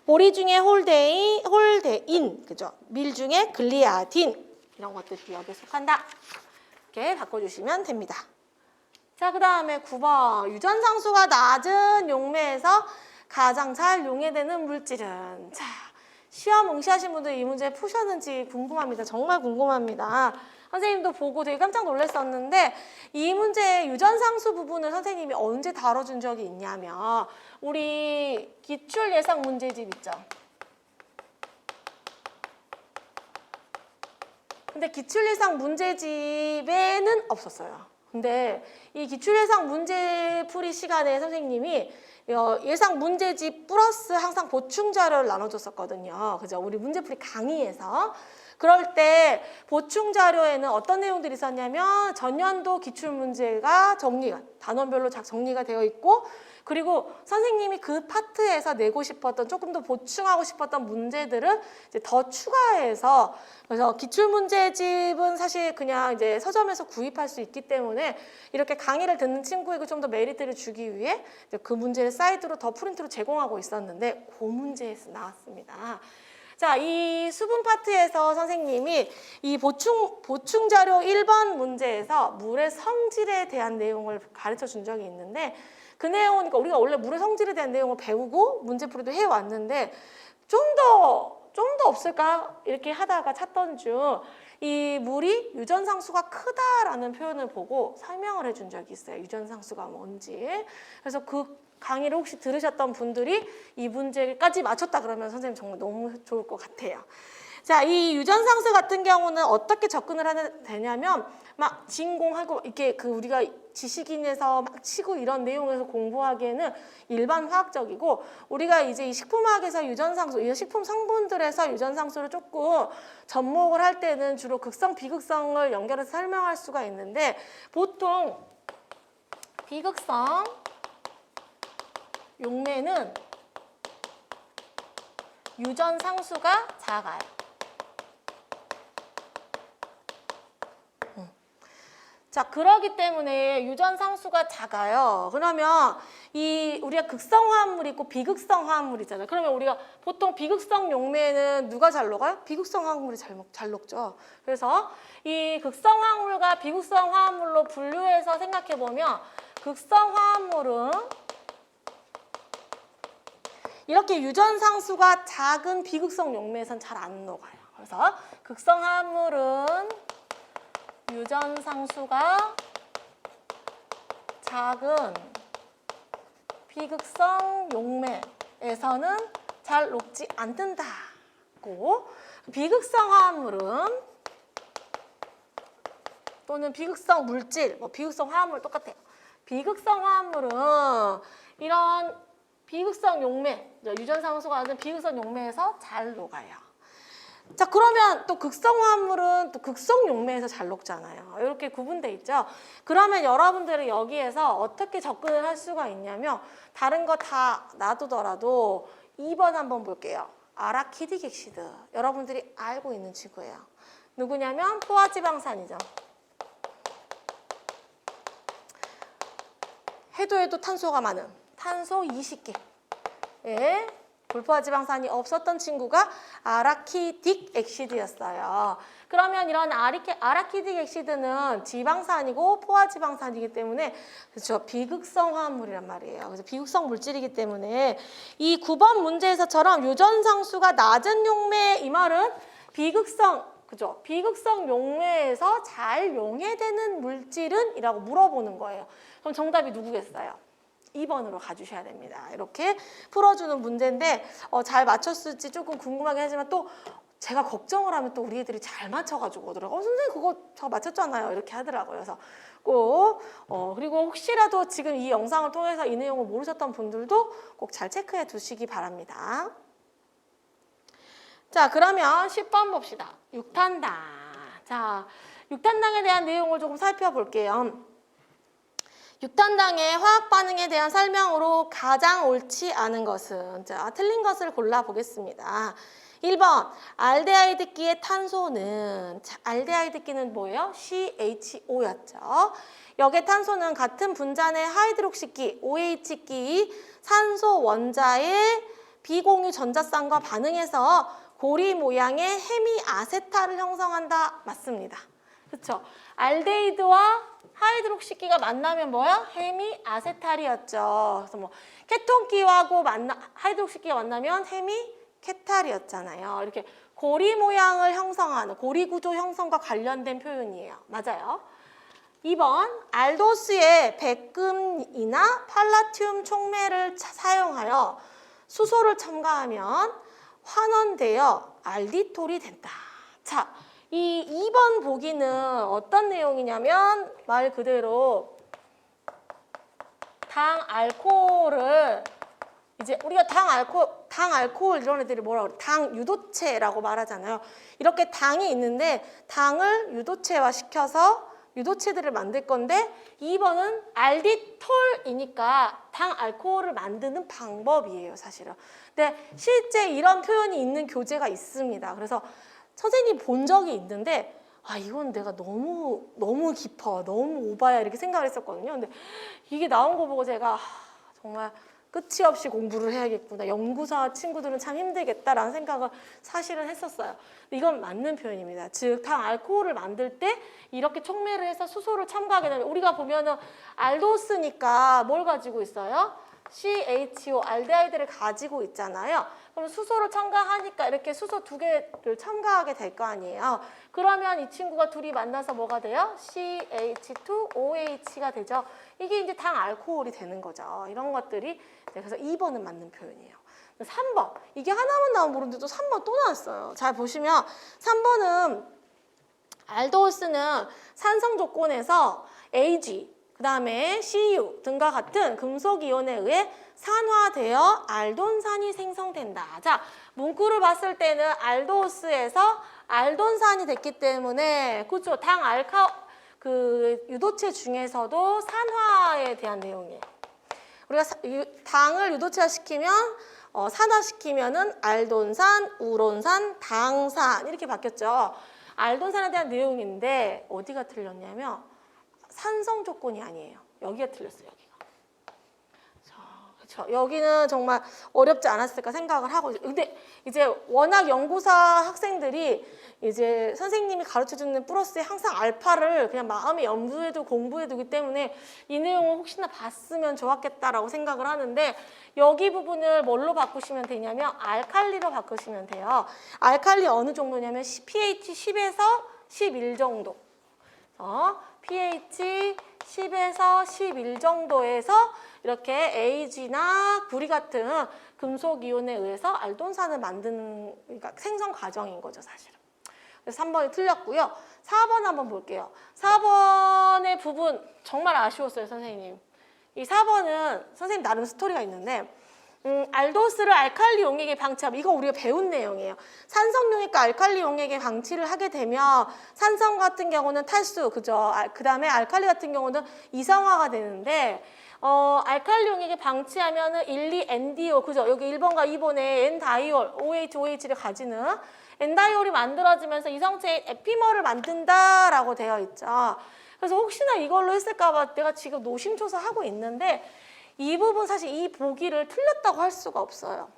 보리 중에 홀데인, 그죠? 밀 중에 글리아딘 이런 것들 기억에 속한다. 이렇게 바꿔주시면 됩니다. 자, 그 다음에 9번 유전상수가 낮은 용매에서 가장 잘 용해되는 물질은 자, 시험 응시하신 분들 이 문제 푸셨는지 궁금합니다. 정말 궁금합니다. 선생님도 보고 되게 깜짝 놀랐었는데 이 문제의 유전상수 부분을 선생님이 언제 다뤄준 적이 있냐면 우리 기출 예상 문제집 있죠. 근데 기출 예상 문제집에는 없었어요. 근데 이 기출 예상 문제풀이 시간에 선생님이 예상 문제집 플러스 항상 보충 자료를 나눠줬었거든요. 그죠? 우리 문제풀이 강의에서. 그럴 때 보충 자료에는 어떤 내용들이 있었냐면 전년도 기출 문제가 단원별로 정리가 되어 있고 그리고 선생님이 그 파트에서 내고 싶었던 조금 더 보충하고 싶었던 문제들을 이제 더 추가해서 그래서 기출문제집은 사실 그냥 이제 서점에서 구입할 수 있기 때문에 이렇게 강의를 듣는 친구에게 좀 더 메리트를 주기 위해 그 문제를 사이드로 더 프린트로 제공하고 있었는데 그 문제에서 나왔습니다. 자, 이 수분 파트에서 선생님이 이 보충 자료 1번 문제에서 물의 성질에 대한 내용을 가르쳐 준 적이 있는데 그 내용은 그러니까 우리가 원래 물의 성질에 대한 내용을 배우고 문제풀이도 해왔는데 좀 더 없을까 이렇게 하다가 찾던 중 이 물이 유전상수가 크다라는 표현을 보고 설명을 해준 적이 있어요. 유전상수가 뭔지. 그래서 그 강의를 혹시 들으셨던 분들이 이 문제까지 맞췄다 그러면 선생님 정말 너무 좋을 것 같아요. 자, 이 유전상수 같은 경우는 어떻게 접근을 하면 되냐면 막 진공하고 이렇게 그 우리가 지식인에서 막 치고 이런 내용에서 공부하기에는 일반 화학적이고 우리가 이제 이 식품화학에서 유전상수, 이 식품 성분들에서 유전상수를 조금 접목을 할 때는 주로 극성, 비극성을 연결해서 설명할 수가 있는데 보통 비극성 용매는 유전상수가 작아요. 자, 그러기 때문에 유전상수가 작아요. 그러면 이 우리가 극성 화합물이 있고 비극성 화합물이 있잖아요. 그러면 우리가 보통 비극성 용매는 누가 잘 녹아요? 비극성 화합물이 잘 녹죠. 그래서 이 극성 화합물과 비극성 화합물로 분류해서 생각해 보면 극성 화합물은 이렇게 유전상수가 작은 비극성 용매에선 잘 안 녹아요. 그래서 극성 화합물은 유전상수가 작은 비극성 용매에서는 잘 녹지 않는다고. 비극성 화합물은 또는 비극성 물질, 비극성 화합물 똑같아요. 비극성 화합물은 이런 비극성 용매, 유전상수가 많은 비극성 용매에서 잘 녹아요. 자, 그러면 또 극성 화합물은 또 극성 용매에서 잘 녹잖아요. 이렇게 구분돼 있죠. 그러면 여러분들은 여기에서 어떻게 접근을 할 수가 있냐면 다른 거 다 놔두더라도 2번 한번 볼게요. 아라키딕 액시드. 여러분들이 알고 있는 친구예요. 누구냐면 포화지방산이죠. 해도 탄소가 많은 탄소 20개. 예. 불포화지방산이 없었던 친구가 아라키딕 액시드였어요. 그러면 이런 아라키딕 액시드는 지방산이고 포화지방산이기 때문에 그렇죠. 비극성 화합물이란 말이에요. 그래서 비극성 물질이기 때문에 이 9번 문제에서처럼 유전상수가 낮은 용매 이 말은 그죠? 비극성 용매에서 잘 용해되는 물질은? 이라고 물어보는 거예요. 그럼 정답이 누구겠어요? 2번으로 가주셔야 됩니다. 이렇게 풀어주는 문제인데 잘 맞췄을지 조금 궁금하긴 하지만 또 제가 걱정을 하면 또 우리 애들이 잘 맞춰가지고 오더라고요. 선생님 그거 저 맞췄잖아요. 이렇게 하더라고요. 그래서 꼭 그리고 혹시라도 지금 이 영상을 통해서 이 내용을 모르셨던 분들도 꼭 잘 체크해 두시기 바랍니다. 자, 그러면 10번 봅시다. 육탄당. 자, 육탄당에 대한 내용을 조금 살펴볼게요. 육탄당의 화학 반응에 대한 설명으로 가장 옳지 않은 것은 자, 틀린 것을 골라보겠습니다. 1번 알데하이드기의 탄소는 알데하이드기는 뭐예요? CHO였죠. 역의 탄소는 같은 분자의 하이드록시기 OH기 산소 원자의 비공유 전자쌍과 반응해서 고리 모양의 헤미아세탈을 형성한다. 맞습니다. 그렇죠? 알데히드와 하이드록시기가 만나면 뭐야? 헤미아세탈이었죠. 그래서 뭐 케톤기하고 하이드록시기가 만나면 헤미케탈이었잖아요. 이렇게 고리 모양을 형성하는 고리 구조 형성과 관련된 표현이에요. 맞아요. 2번 알도스의 백금이나 팔라튬 촉매를 사용하여 수소를 첨가하면 환원되어 알디톨이 된다. 자, 이 2번 보기는 어떤 내용이냐면 말 그대로 당 알코올을 이제 우리가 당 알코올 이런 애들이 뭐라고 그래? 당 유도체라고 말하잖아요. 이렇게 당이 있는데 당을 유도체화 시켜서 유도체들을 만들 건데 2번은 알디톨이니까 당 알코올을 만드는 방법이에요, 사실은. 근데 실제 이런 표현이 있는 교재가 있습니다. 그래서 선생님 본 적이 있는데 이건 내가 너무 깊어, 너무 오바야 이렇게 생각을 했었거든요. 근데 이게 나온 거 보고 제가 정말 끝이 없이 공부를 해야겠구나. 연구사 친구들은 참 힘들겠다라는 생각을 사실은 했었어요. 이건 맞는 표현입니다. 즉, 당 알코올을 만들 때 이렇게 촉매를 해서 수소를 첨가하게 되면 우리가 보면은 알도스니까 뭘 가지고 있어요? CHO, 알데하이드를 가지고 있잖아요. 그럼 수소를 첨가하니까 이렇게 수소 2개를 첨가하게 될 거 아니에요. 그러면 이 친구가 둘이 만나서 뭐가 돼요? CH2OH가 되죠. 이게 이제 당 알코올이 되는 거죠. 이런 것들이. 그래서 2번은 맞는 표현이에요. 3번. 이게 하나만 나오면 모르는데 또 3번 또 나왔어요. 잘 보시면 3번은 알도스는 산성 조건에서 AG, 그 다음에 CU 등과 같은 금속이온에 의해 산화되어 알돈산이 생성된다. 자, 문구를 봤을 때는 알도스에서 알돈산이 됐기 때문에, 그렇죠. 유도체 중에서도 산화에 대한 내용이에요. 우리가 당을 유도체화시키면 산화시키면은 알돈산, 우론산, 당산 이렇게 바뀌었죠. 알돈산에 대한 내용인데 어디가 틀렸냐면 산성 조건이 아니에요. 여기가 틀렸어요. 여기가. 그렇죠. 여기는 정말 어렵지 않았을까 생각을 하고, 근데 이제 워낙 연구사 학생들이 이제 선생님이 가르쳐주는 플러스에 항상 알파를 그냥 마음에 염두에두고 공부해두기 때문에 이 내용을 혹시나 봤으면 좋았겠다라고 생각을 하는데, 여기 부분을 뭘로 바꾸시면 되냐면 알칼리로 바꾸시면 돼요. 알칼리 어느 정도냐면 pH 10에서 11 정도. pH 10에서 11 정도에서 이렇게 AG나 구리 같은 금속 이온에 의해서 알돈산을 만드는, 그러니까 생성 과정인 거죠, 사실은. 그래서 3번이 틀렸고요. 4번 한번 볼게요. 4번의 부분 정말 아쉬웠어요, 선생님. 이 4번은 선생님 나름 스토리가 있는데, 알도스를 알칼리 용액에 방치하면, 이거 우리가 배운 내용이에요. 산성 용액과 알칼리 용액에 방치를 하게 되면 산성 같은 경우는 탈수, 그죠? 그 다음에 알칼리 같은 경우는 이성화가 되는데, 알칼리 용액에 방치하면은 1,2-NDO, 그죠? 여기 1번과 2번에 N다이올, OH, OH를 가지는 N다이올이 만들어지면서 이성체인 에피머를 만든다라고 되어 있죠. 그래서 혹시나 이걸로 했을까봐 내가 지금 노심초사하고 있는데, 이 부분 사실 이 보기를 틀렸다고 할 수가 없어요.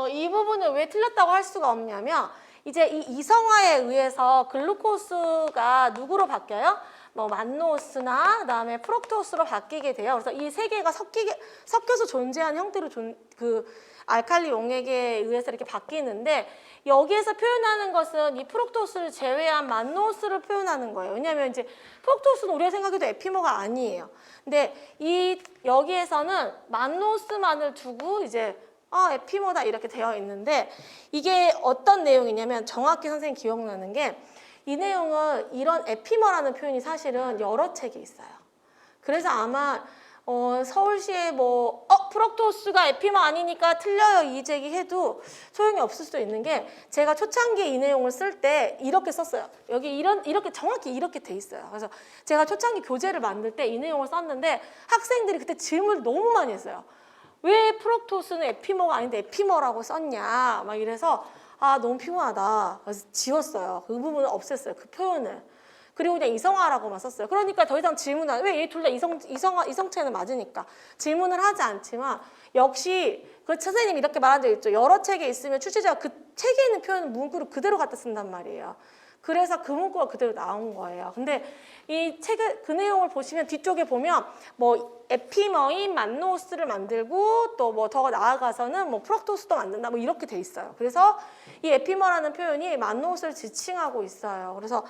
이 부분을 왜 틀렸다고 할 수가 없냐면, 이제 이 이성화에 의해서 글루코스가 누구로 바뀌어요? 만노스나 그다음에 프록토스로 바뀌게 돼요. 그래서 이 세 개가 섞여서 존재하는 형태로 알칼리 용액에 의해서 이렇게 바뀌는데, 여기에서 표현하는 것은 이 프록토스를 제외한 만노스를 표현하는 거예요. 왜냐하면 이제 프록토스는 우리가 생각해도 에피머가 아니에요. 근데 여기에서는 만노스만을 두고 이제 에피머다 이렇게 되어 있는데, 이게 어떤 내용이냐면 정확히 선생님 기억나는 게, 이 내용은 이런 에피머라는 표현이 사실은 여러 책에 있어요. 그래서 아마 서울시에 프록토스가 에피머 아니니까 틀려요 이 제기해도 소용이 없을 수도 있는 게, 제가 초창기에 이 내용을 쓸 때 이렇게 썼어요. 여기 이렇게 정확히 이렇게 돼 있어요. 그래서 제가 초창기 교재를 만들 때 이 내용을 썼는데 학생들이 그때 질문을 너무 많이 했어요. 왜 프록토스는 에피머가 아닌데 에피머라고 썼냐 막 이래서 너무 피곤하다. 그래서 지웠어요. 그 부분을 없앴어요. 그 표현을. 그리고 그냥 이성화라고만 썼어요. 그러니까 더 이상 질문 안, 왜 얘 둘 다 이성체는 맞으니까 질문을 하지 않지만, 역시 그 선생님이 이렇게 말한 적 있죠. 여러 책에 있으면 출제자가 그 책에 있는 표현을 문구를 그대로 갖다 쓴단 말이에요. 그래서 그 문구가 그대로 나온 거예요. 근데 이 책을, 그 내용을 보시면 뒤쪽에 보면 에피머인 만노스를 만들고 또 더 나아가서는 프록토스도 만든다 이렇게 돼 있어요. 그래서 이 에피머라는 표현이 만노스를 지칭하고 있어요. 그래서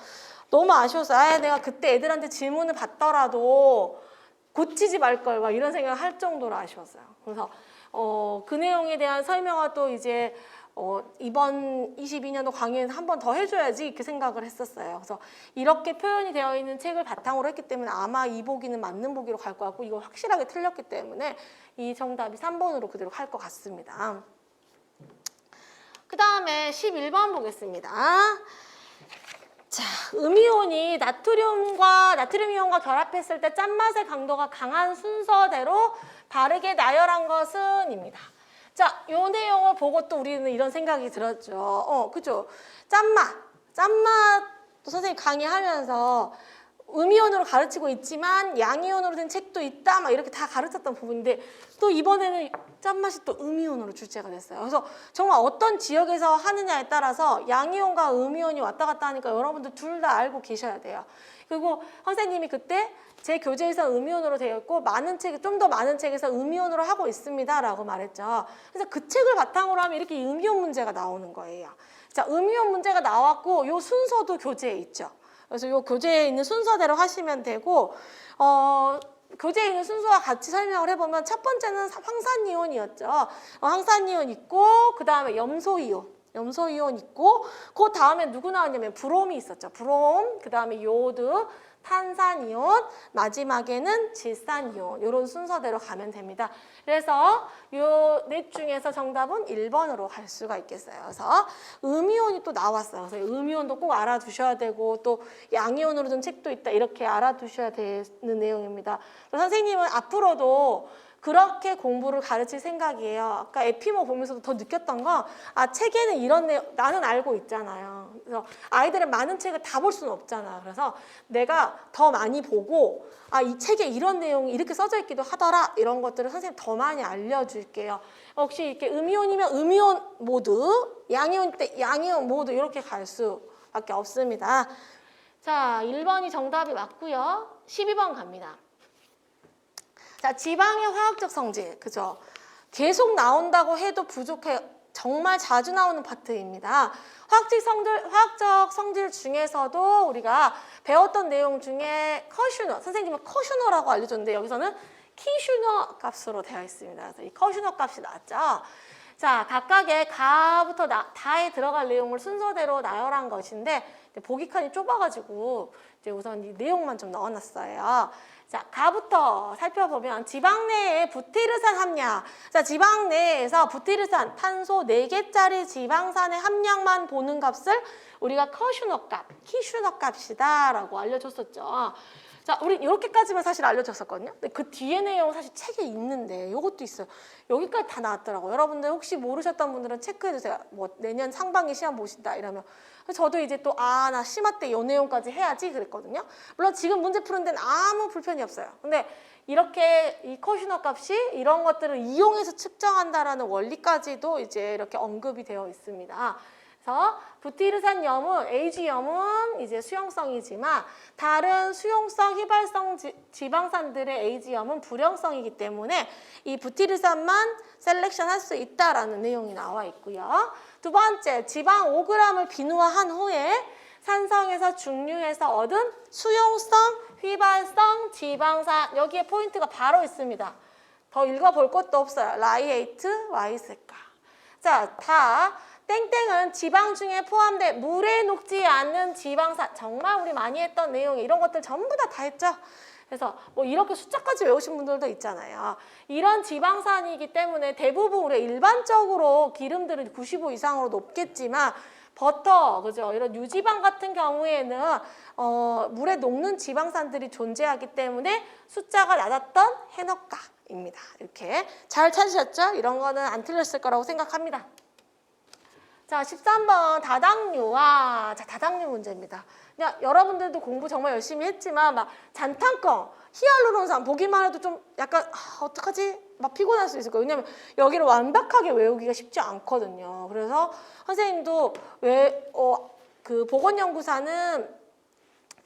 너무 아쉬웠어요. 내가 그때 애들한테 질문을 받더라도 고치지 말걸 막 이런 생각을 할 정도로 아쉬웠어요. 그래서 그 내용에 대한 설명을 또 이제 이번 22년도 강의에서 한 번 더 해줘야지 이렇게 생각을 했었어요. 그래서 이렇게 표현이 되어 있는 책을 바탕으로 했기 때문에 아마 이 보기는 맞는 보기로 갈 것 같고, 이거 확실하게 틀렸기 때문에 이 정답이 3번으로 그대로 갈 것 같습니다. 그 다음에 11번 보겠습니다. 자, 음이온이 나트륨 이온과 결합했을 때 짠맛의 강도가 강한 순서대로 바르게 나열한 것은입니다. 자, 요 내용을 보고 또 우리는 이런 생각이 들었죠. 그죠? 짠맛도 선생님 강의하면서 음이온으로 가르치고 있지만 양이온으로 된 책도 있다 막 이렇게 다 가르쳤던 부분인데 또 이번에는 짠맛이 또 음이온으로 출제가 됐어요. 그래서 정말 어떤 지역에서 하느냐에 따라서 양이온과 음이온이 왔다 갔다 하니까 여러분들 둘 다 알고 계셔야 돼요. 그리고 선생님이 그때 제 교재에서 음이온으로 되어 있고 좀 더 많은 책에서 음이온으로 하고 있습니다 라고 말했죠. 그래서 그 책을 바탕으로 하면 이렇게 음이온 문제가 나오는 거예요. 자, 음이온 문제가 나왔고 요 순서도 교재에 있죠. 그래서 요 교재에 있는 순서대로 하시면 되고 교재에 있는 순서와 같이 설명을 해보면 첫 번째는 황산이온이었죠. 황산이온 있고 그 다음에 염소이온 있고 그 다음에 누구 나왔냐면 브롬이 있었죠. 브롬, 그 다음에 요오드, 탄산이온, 마지막에는 질산이온 이런 순서대로 가면 됩니다. 그래서 요 넷 중에서 정답은 1번으로 갈 수가 있겠어요. 그래서 음이온이 또 나왔어요. 그래서 음이온도 꼭 알아두셔야 되고 또 양이온으로 된 책도 있다 이렇게 알아두셔야 되는 내용입니다. 선생님은 앞으로도 그렇게 공부를 가르칠 생각이에요. 아까 에피모 보면서도 더 느꼈던 건 책에는 이런 내용 나는 알고 있잖아요. 그래서 아이들은 많은 책을 다 볼 수는 없잖아. 그래서 내가 더 많이 보고 이 책에 이런 내용이 이렇게 써져 있기도 하더라 이런 것들을 선생님 더 많이 알려줄게요. 혹시 이렇게 음이온이면 음이온 모드, 양이온 때 양이온 모드 이렇게 갈 수밖에 없습니다. 자, 1번이 정답이 맞고요. 12번 갑니다. 자, 지방의 화학적 성질, 그죠? 계속 나온다고 해도 부족해요. 정말 자주 나오는 파트입니다. 화학적 성질 중에서도 우리가 배웠던 내용 중에 커슈너, 선생님은 커슈너라고 알려줬는데 여기서는 키슈너 값으로 되어 있습니다. 그래서 이 커슈너 값이 나왔죠. 자, 각각의 가부터 다에 들어갈 내용을 순서대로 나열한 것인데 보기 칸이 좁아가지고 이제 우선 이 내용만 좀 넣어놨어요. 자, 가부터 살펴보면 지방 내에 부티르산 함량. 자, 지방 내에서 부티르산, 탄소 4개짜리 지방산의 함량만 보는 값을 우리가 커슈너 값, 키슈너 값이다 라고 알려줬었죠. 자, 우리 이렇게까지만 사실 알려줬었거든요. 근데 그 뒤에 내용은 사실 책에 있는데 이것도 있어요. 여기까지 다 나왔더라고요. 여러분들 혹시 모르셨던 분들은 체크해주세요. 뭐 내년 상반기 시험 보신다 이러면. 저도 이제 또 나 심화 때 이 내용까지 해야지 그랬거든요. 물론 지금 문제 푸는 데는 아무 불편이 없어요. 근데 이렇게 이 커슈너 값이 이런 것들을 이용해서 측정한다라는 원리까지도 이제 이렇게 언급이 되어 있습니다. 그래서 부티르산염은 AG염은 이제 수용성이지만 다른 수용성 휘발성 지방산들의 AG염은 불용성이기 때문에 이 부티르산만 셀렉션 할 수 있다라는 내용이 나와 있고요. 두 번째, 지방 5g을 비누화한 후에 산성에서 중류에서 얻은 수용성 휘발성 지방산, 여기에 포인트가 바로 있습니다. 더 읽어볼 것도 없어요. 라이에이트, 와이세카. 자, 다 땡땡은 지방 중에 포함돼 물에 녹지 않는 지방산. 정말 우리 많이 했던 내용 이런 것들 전부 다 했죠. 그래서 뭐 이렇게 숫자까지 외우신 분들도 있잖아요. 이런 지방산이기 때문에 대부분 우리 일반적으로 기름들은 95 이상으로 높겠지만 버터, 그죠? 이런 유지방 같은 경우에는 물에 녹는 지방산들이 존재하기 때문에 숫자가 낮았던 해넉가입니다. 이렇게 잘 찾으셨죠? 이런 거는 안 틀렸을 거라고 생각합니다. 자, 13번 다당류와 다당류 문제입니다. 그냥 여러분들도 공부 정말 열심히 했지만 막 잔탄권, 히알루론산 보기만 해도 좀 약간 어떡하지? 막 피곤할 수 있을 거예요. 왜냐면 여기를 완벽하게 외우기가 쉽지 않거든요. 그래서 선생님도 그 보건연구사는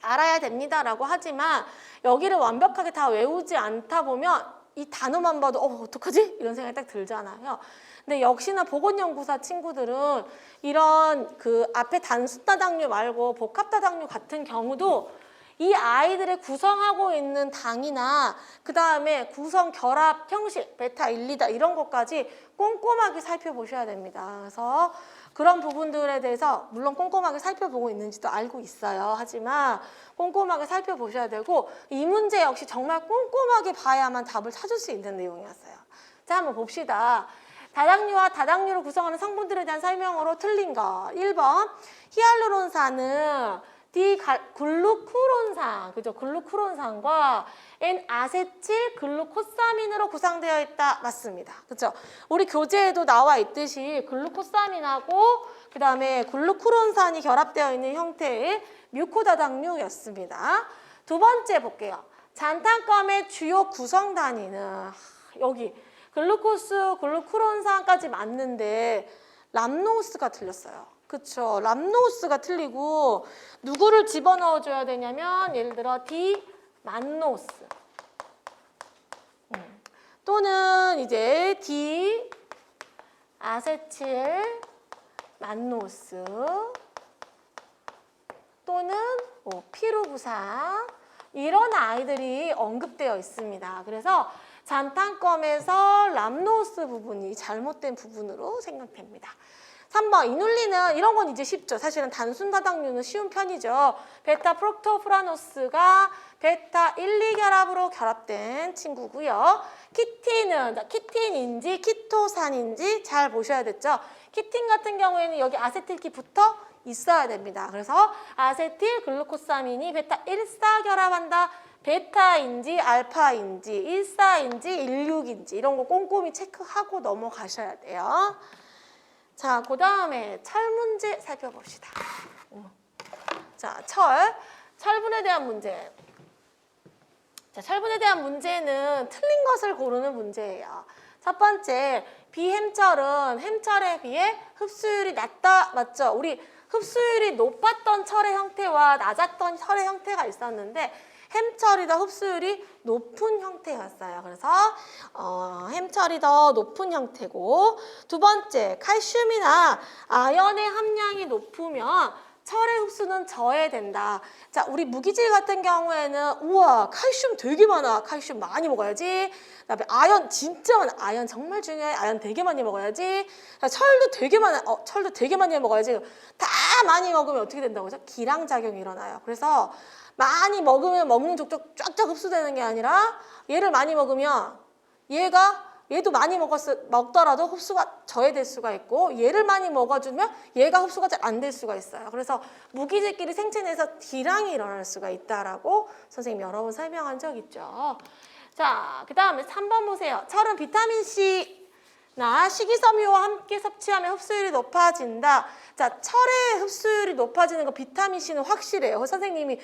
알아야 됩니다라고 하지만 여기를 완벽하게 다 외우지 않다 보면 이 단어만 봐도 어떡하지? 이런 생각이 딱 들잖아요. 근데 역시나 보건연구사 친구들은 이런 그 앞에 단수 다당류 말고 복합 다당류 같은 경우도 이 아이들의 구성하고 있는 당이나 그 다음에 구성 결합 형식, 베타 1, 2다 이런 것까지 꼼꼼하게 살펴보셔야 됩니다. 그래서 그런 부분들에 대해서 물론 꼼꼼하게 살펴보고 있는지도 알고 있어요. 하지만 꼼꼼하게 살펴보셔야 되고 이 문제 역시 정말 꼼꼼하게 봐야만 답을 찾을 수 있는 내용이었어요. 자, 한번 봅시다. 다당류와 다당류를 구성하는 성분들에 대한 설명으로 틀린 거. 1번, 히알루론산은 글루쿠론산, 그죠? 글루쿠론산과 N아세틸 글루코사민으로 구성되어 있다. 맞습니다. 그죠? 우리 교재에도 나와 있듯이 글루코사민하고 그 다음에 글루쿠론산이 결합되어 있는 형태의 뮤코다당류였습니다. 두 번째 볼게요. 잔탄검의 주요 구성 단위는 여기 글루코스, 글루쿠론산까지 맞는데 람노스가 틀렸어요. 그쵸? 람노스가 틀리고 누구를 집어넣어줘야 되냐면 예를 들어 디만노스 또는 이제 디아세틸 만노스 또는 뭐 피루부산 이런 아이들이 언급되어 있습니다. 그래서 잔탄검에서 람노스 부분이 잘못된 부분으로 생각됩니다. 3번 이눌린은 이런 건 이제 쉽죠. 사실은 단순 다당류는 쉬운 편이죠. 베타 프록토프라노스가 베타 1, 2결합으로 결합된 친구고요. 키틴은 키틴인지 키토산인지 잘 보셔야 됐죠. 키틴 같은 경우에는 여기 아세틸기 붙어 있어야 됩니다. 그래서 아세틸 글루코사민이 베타 1,4 결합한다. 베타인지 알파인지 1,4인지 1,6인지 이런 거 꼼꼼히 체크하고 넘어가셔야 돼요. 자, 그 다음에 철 문제 살펴봅시다. 자, 철분에 대한 문제. 자, 철분에 대한 문제는 틀린 것을 고르는 문제예요. 첫 번째, 비햄철은 햄철에 비해 흡수율이 낮다. 맞죠? 우리 흡수율이 높았던 철의 형태와 낮았던 철의 형태가 있었는데 햄철이 더 흡수율이 높은 형태였어요. 그래서 햄철이 더 높은 형태고 두 번째, 칼슘이나 아연의 함량이 높으면 철의 흡수는 저해된다. 자, 우리 무기질 같은 경우에는 우와 칼슘 되게 많아. 칼슘 많이 먹어야지. 그다음에 아연 진짜 많아. 아연 정말 중요해. 아연 되게 많이 먹어야지. 철도 되게 많아. 철도 되게 많이 먹어야지. 다 많이 먹으면 어떻게 된다고 하죠? 기량작용이 일어나요. 그래서 많이 먹으면 먹는 족족 쫙쫙 흡수되는 게 아니라 얘를 많이 먹으면 얘도 많이 먹더라도 흡수가 저해될 수가 있고 얘를 많이 먹어주면 얘가 흡수가 잘 안 될 수가 있어요. 그래서 무기질끼리 생체 내에서 기량이 일어날 수가 있다라고 선생님이 여러 번 설명한 적 있죠. 자, 그 다음에 3번 보세요. 철은 비타민C나 식이섬유와 함께 섭취하면 흡수율이 높아진다. 자, 철의 흡수율이 높아지는 거 비타민C는 확실해요. 선생님이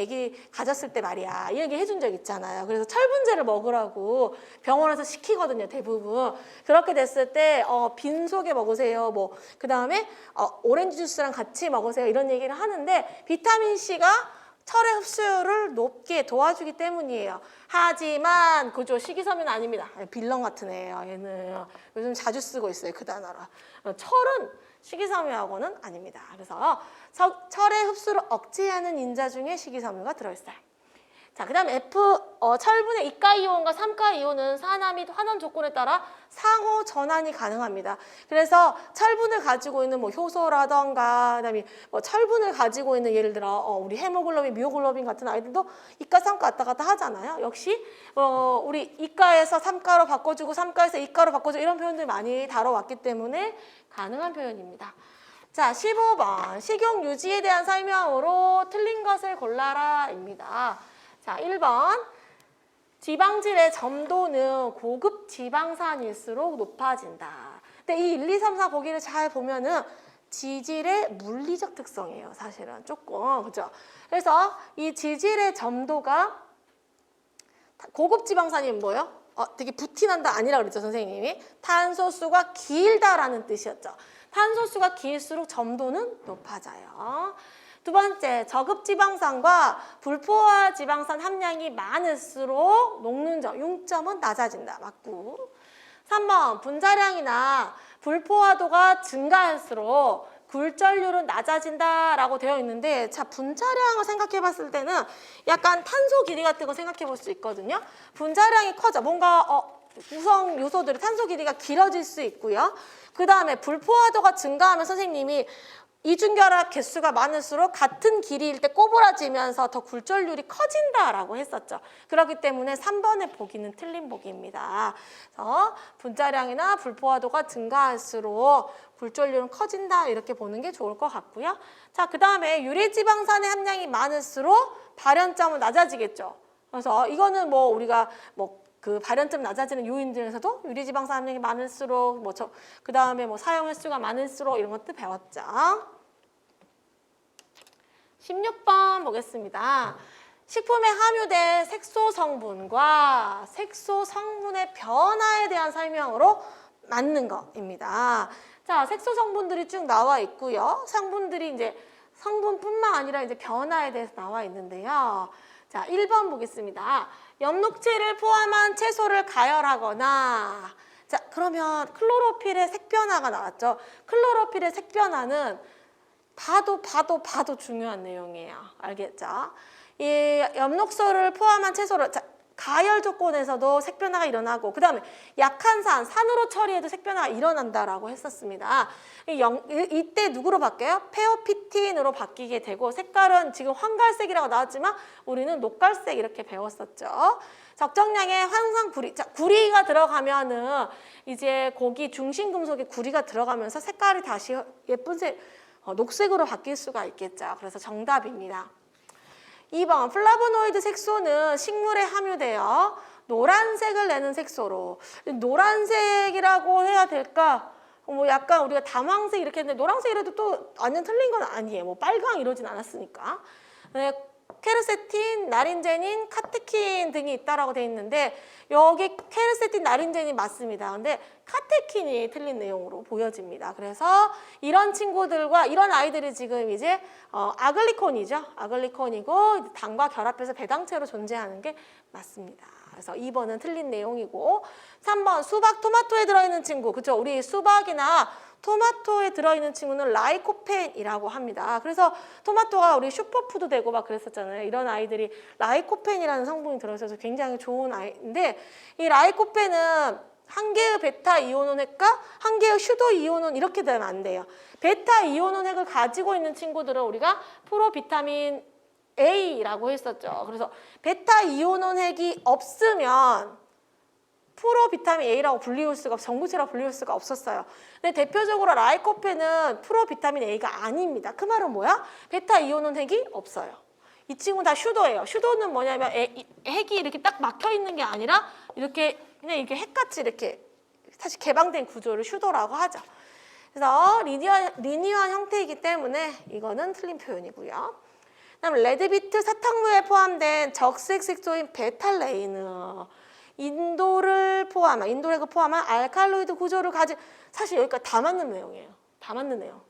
애기 가졌을 때 말이야. 이 얘기 해준 적 있잖아요. 그래서 철분제를 먹으라고 병원에서 시키거든요. 대부분. 그렇게 됐을 때 빈속에 먹으세요. 뭐 그 다음에 오렌지 주스랑 같이 먹으세요. 이런 얘기를 하는데 비타민C가 철의 흡수율을 높게 도와주기 때문이에요. 하지만 그죠 식이섬유는 아닙니다. 빌런 같은 애예요. 얘는 요즘 자주 쓰고 있어요. 그 단어로. 철은 식이섬유하고는 아닙니다. 그래서 철의 흡수를 억제하는 인자 중에 식이섬유가 들어있어요. 자, 그 다음 F, 철분의 이가이온과 삼가이온은 산화 및 환원 조건에 따라 상호 전환이 가능합니다. 그래서 철분을 가지고 있는 뭐 효소라던가, 그다음에 뭐 철분을 가지고 있는 예를 들어 우리 헤모글로빈, 미오글로빈 같은 아이들도 이가, 삼가 왔다 갔다 하잖아요. 역시 우리 이가에서 삼가로 바꿔주고 삼가에서 이가로 바꿔주고 이런 표현들 많이 다뤄왔기 때문에 가능한 표현입니다. 자, 15번 식용 유지에 대한 설명으로 틀린 것을 골라라입니다. 자, 1번 지방질의 점도는 고급 지방산일수록 높아진다. 근데 이 1, 2, 3, 4 보기를 잘 보면은 지질의 물리적 특성이에요. 사실은 조금 그죠? 그래서 이 지질의 점도가 고급 지방산이 뭐예요? 되게 부티난다 아니라 그랬죠 선생님이. 탄소수가 길다라는 뜻이었죠. 탄소수가 길수록 점도는 높아져요. 두 번째, 저급 지방산과 불포화 지방산 함량이 많을수록 녹는 점, 융점은 낮아진다. 맞고. 3번, 분자량이나 불포화도가 증가할수록 굴절률은 낮아진다라고 되어 있는데 자, 분자량을 생각해 봤을 때는 약간 탄소 길이 같은 거 생각해 볼 수 있거든요. 분자량이 커져. 뭔가 구성 요소들의 탄소 길이가 길어질 수 있고요. 그 다음에 불포화도가 증가하면 선생님이 이중결합 개수가 많을수록 같은 길이일 때 꼬부라지면서 더 굴절률이 커진다라고 했었죠. 그렇기 때문에 3번의 보기는 틀린 보기입니다. 그래서 분자량이나 불포화도가 증가할수록 굴절률은 커진다 이렇게 보는 게 좋을 것 같고요. 자, 그 다음에 유래지방산의 함량이 많을수록 발연점은 낮아지겠죠. 그래서 이거는 뭐 우리가 그 발연점 낮아지는 요인 중에서도 유리지방산 함량이 많을수록 그 다음에 사용 횟수가 많을수록 이런 것들 배웠죠. 16번 보겠습니다. 식품에 함유된 색소 성분과 색소 성분의 변화에 대한 설명으로 맞는 것입니다. 자, 색소 성분들이 쭉 나와 있고요. 성분들이 이제 성분뿐만 아니라 이제 변화에 대해서 나와 있는데요. 자, 1번 보겠습니다. 엽록체를 포함한 채소를 가열하거나, 자, 그러면 클로로필의 색변화가 나왔죠. 클로로필의 색변화는 봐도 중요한 내용이에요. 알겠죠? 이 엽록소를 포함한 채소를, 자, 가열 조건에서도 색변화가 일어나고, 그 다음에 약한 산으로 처리해도 색변화가 일어난다라고 했었습니다. 이때 누구로 바뀌어요? 페오피틴으로 바뀌게 되고, 색깔은 지금 황갈색이라고 나왔지만 우리는 녹갈색 이렇게 배웠었죠. 적정량의 황산 구리, 자, 구리가 들어가면은 이제 고기 중심 금속에 구리가 들어가면서 색깔이 다시 예쁜 녹색으로 바뀔 수가 있겠죠. 그래서 정답입니다. 2번 플라보노이드 색소는 식물에 함유되어 노란색을 내는 색소로, 노란색이라고 해야 될까? 약간 우리가 담황색 이렇게 했는데 노란색이라도 또 완전 틀린 건 아니에요. 빨강 이러진 않았으니까. 네, 케르세틴, 나린제닌, 카테킨 등이 있다라고 돼 있는데 여기 케르세틴, 나린제닌 맞습니다. 근데 카테킨이 틀린 내용으로 보여집니다. 그래서 이런 친구들과 이런 아이들이 지금 이제 아글리콘이죠. 아글리콘이고 당과 결합해서 배당체로 존재하는 게 맞습니다. 그래서 2번은 틀린 내용이고 3번 수박, 토마토에 들어있는 친구. 그렇죠? 우리 수박이나 토마토에 들어있는 친구는 라이코펜이라고 합니다. 그래서 토마토가 우리 슈퍼푸드 되고 막 그랬었잖아요. 이런 아이들이 라이코펜이라는 성분이 들어있어서 굉장히 좋은 아이인데 이 라이코펜은 한 개의 베타 이오논 핵과 한 개의 슈도 이오논 이렇게 되면 안 돼요. 베타 이오논 핵을 가지고 있는 친구들은 우리가 프로비타민 A라고 했었죠. 그래서 베타 이오논 핵이 없으면 프로비타민 A라고 불리울 수가 전구체라고 불리울 수가 없었어요. 근데 대표적으로 라이코펜은 프로비타민 A가 아닙니다. 그 말은 뭐야? 베타 이오논 핵이 없어요. 이 친구는 다 슈도예요. 슈도는 뭐냐면 핵이 이렇게 딱 막혀 있는 게 아니라 이렇게 그냥 이게 핵같이 이렇게 사실 개방된 구조를 슈도라고 하죠. 그래서 리니어한 형태이기 때문에 이거는 틀린 표현이고요. 그다음 레드비트 사탕무에 포함된 적색 색소인 베탈레인은 인도핵을 포함한 알칼로이드 구조를 가진 사실 여기까지 다 맞는 내용이에요. 다 맞는 내용.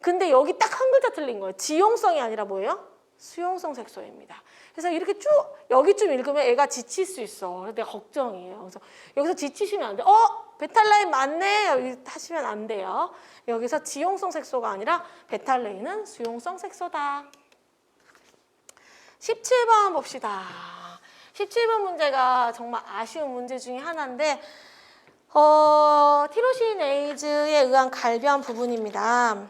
근데 여기 딱 한 글자 틀린 거예요. 지용성이 아니라 뭐예요? 수용성 색소입니다. 그래서 이렇게 쭉 여기쯤 읽으면 애가 지칠 수 있어. 그래서 내가 걱정이에요. 그래서 여기서 지치시면 안 돼. 베탈레인 맞네. 여기 하시면 안 돼요. 여기서 지용성 색소가 아니라 베탈레인은 수용성 색소다. 17번 봅시다. 17번 문제가 정말 아쉬운 문제 중에 하나인데 티로시네이즈에 의한 갈변 부분입니다.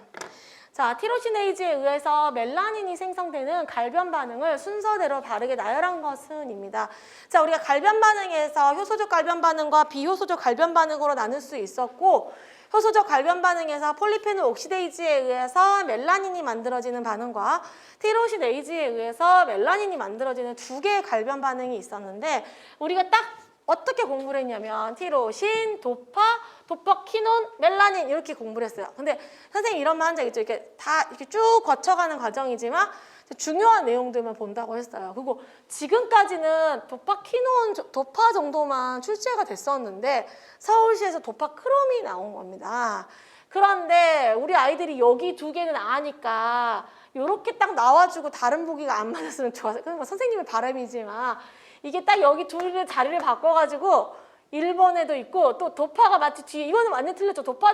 자, 티로시네이즈에 의해서 멜라닌이 생성되는 갈변 반응을 순서대로 바르게 나열한 것은입니다. 자, 우리가 갈변 반응에서 효소적 갈변 반응과 비효소적 갈변 반응으로 나눌 수 있었고 효소적 갈변 반응에서 폴리페놀 옥시데이즈에 의해서 멜라닌이 만들어지는 반응과 티로시네이즈에 의해서 멜라닌이 만들어지는 두 개의 갈변 반응이 있었는데 우리가 딱 어떻게 공부를 했냐면 티로신, 도파키논, 멜라닌 이렇게 공부를 했어요. 근데 선생님 이런 말 한 적 있죠. 이렇게 다 이렇게 쭉 거쳐가는 과정이지만 중요한 내용들만 본다고 했어요. 그리고 지금까지는 도파 정도만 출제가 됐었는데 서울시에서 도파크롬이 나온 겁니다. 그런데 우리 아이들이 여기 두 개는 아니까 이렇게 딱 나와주고 다른 보기가 안 맞았으면 좋았어요. 그건 뭐 선생님의 바람이지만 이게 딱 여기 둘의 자리를 바꿔가지고 1번에도 있고 또 도파가 마치 뒤에 이거는 완전 틀렸죠. 도파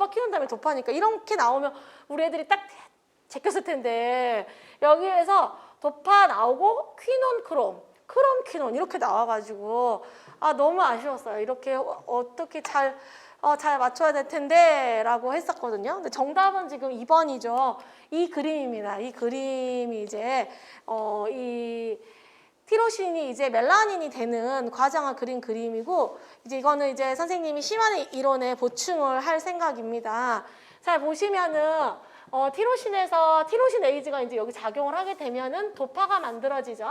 키운 다음에 도파니까 이렇게 나오면 우리 애들이 딱 제꼈을 텐데 여기에서 도파 나오고 퀴논 크롬 크롬키논 이렇게 나와가지고 너무 아쉬웠어요. 이렇게 어떻게 잘 맞춰야 될 텐데 라고 했었거든요. 근데 정답은 지금 2번이죠. 이 그림입니다. 이 그림이 이제 이 티로신이 이제 멜라닌이 되는 과정을 그린 그림이고, 이제 이거는 이제 선생님이 심한 이론에 보충을 할 생각입니다. 잘 보시면은 티로신에서 티로신 에이즈가 이제 여기 작용을 하게 되면은 도파가 만들어지죠.